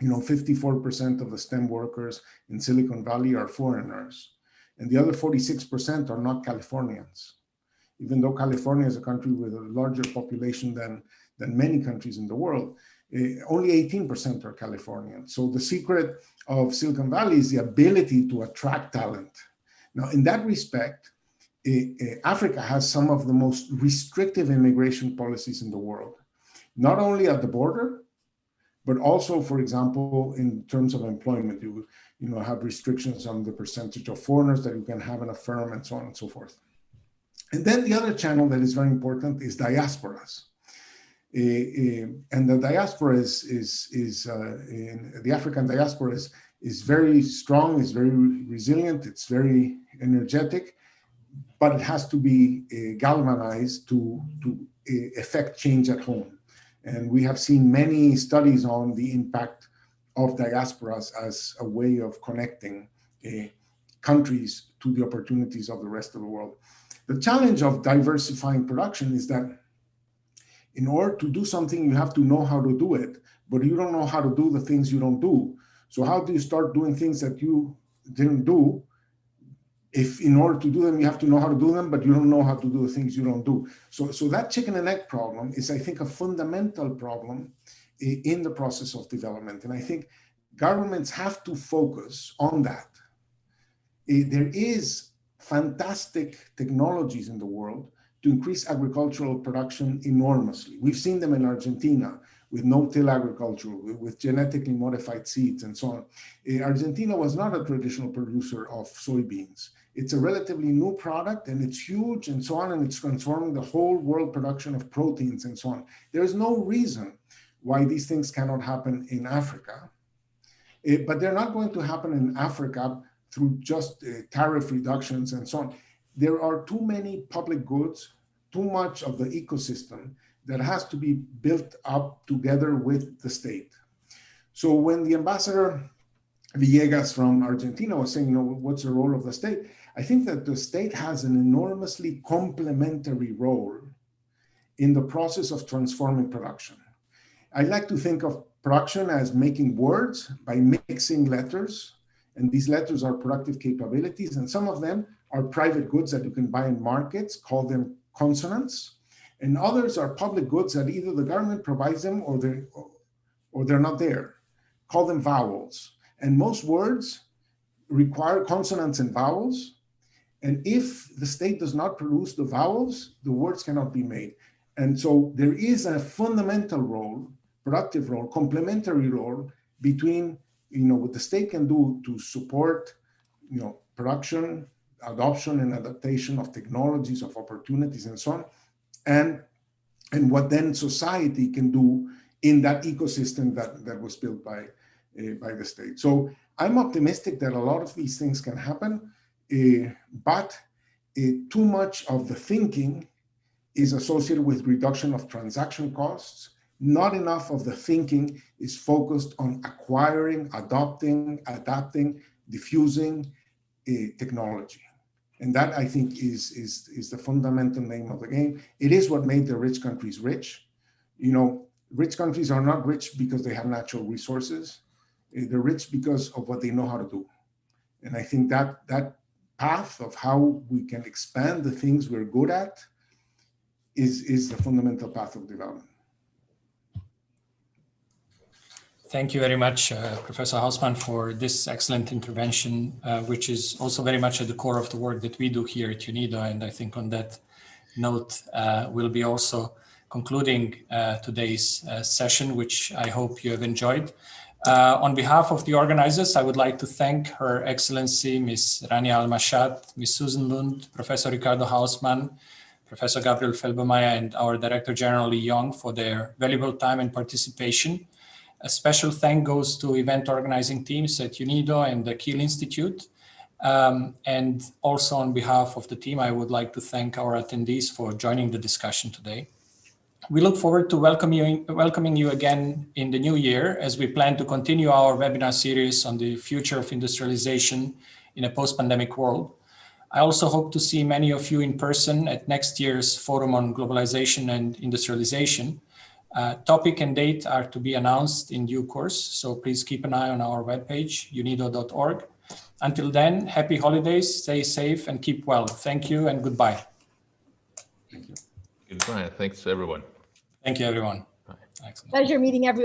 54% of the STEM workers in Silicon Valley are foreigners, and the other 46% are not Californians. Even though California is a country with a larger population than many countries in the world, only 18% are Californian. So the secret of Silicon Valley is the ability to attract talent. Now, in that respect, Africa has some of the most restrictive immigration policies in the world, not only at the border, but also, for example, in terms of employment. You have restrictions on the percentage of foreigners that you can have in a firm and so on and so forth. And then the other channel that is very important is diasporas. And the diaspora the African diaspora is very strong, is very resilient, it's very energetic, but it has to be galvanized to effect change at home. And we have seen many studies on the impact of diasporas as a way of connecting countries to the opportunities of the rest of the world. The challenge of diversifying production is that in order to do something, you have to know how to do it, but you don't know how to do the things you don't do. So how do you start doing things that you didn't do? If in order to do them, you have to know how to do them, but you don't know how to do the things you don't do. So that chicken and egg problem is, I think, a fundamental problem in the process of development. And I think governments have to focus on that. There is fantastic technologies in the world to increase agricultural production enormously. We've seen them in Argentina with no-till agriculture, with genetically modified seeds and so on. Argentina was not a traditional producer of soybeans. It's a relatively new product and it's huge and so on, and it's transforming the whole world production of proteins and so on. There is no reason why these things cannot happen in Africa, but they're not going to happen in Africa through just tariff reductions and so on. There are too many public goods, too much of the ecosystem that has to be built up together with the state. So when the ambassador Villegas from Argentina was saying, what's the role of the state? I think that the state has an enormously complementary role in the process of transforming production. I like to think of production as making words by mixing letters, and these letters are productive capabilities, and some of them are private goods that you can buy in markets, call them consonants, and others are public goods that either the government provides them or they're not there, call them vowels. And most words require consonants and vowels, and if the state does not produce the vowels, the words cannot be made. And so there is a fundamental role, productive role, complementary role between what the state can do to support production, adoption and adaptation of technologies, of opportunities and so on, and what then society can do in that ecosystem that was built by the state. So I'm optimistic that a lot of these things can happen, but too much of the thinking is associated with reduction of transaction costs. Not enough of the thinking is focused on acquiring, adopting, adapting, diffusing technology. And that, I think, is the fundamental name of the game. It is what made the rich countries rich. Rich countries are not rich because they have natural resources. They're rich because of what they know how to do. And I think that path of how we can expand the things we're good at is the fundamental path of development. Thank you very much, Professor Hausmann, for this excellent intervention, which is also very much at the core of the work that we do here at UNIDO. And I think on that note, we'll be also concluding today's session, which I hope you have enjoyed. On behalf of the organizers, I would like to thank Her Excellency, Ms. Rania AlMashat, Ms. Susan Lund, Professor Ricardo Hausmann, Professor Gabriel Felbermayr, and our Director General Li Yong for their valuable time and participation. A special thank goes to event organizing teams at UNIDO and the Kiel Institute. And also on behalf of the team, I would like to thank our attendees for joining the discussion today. We look forward to welcoming you again in the new year as we plan to continue our webinar series on the future of industrialization in a post-pandemic world. I also hope to see many of you in person at next year's Forum on Globalization and Industrialization. Topic and date are to be announced in due course, so please keep an eye on our webpage, unido.org. Until then, happy holidays, stay safe and keep well. Thank you and goodbye. Goodbye. Thanks to everyone. Thank you, everyone. Bye. Excellent. Pleasure meeting everyone.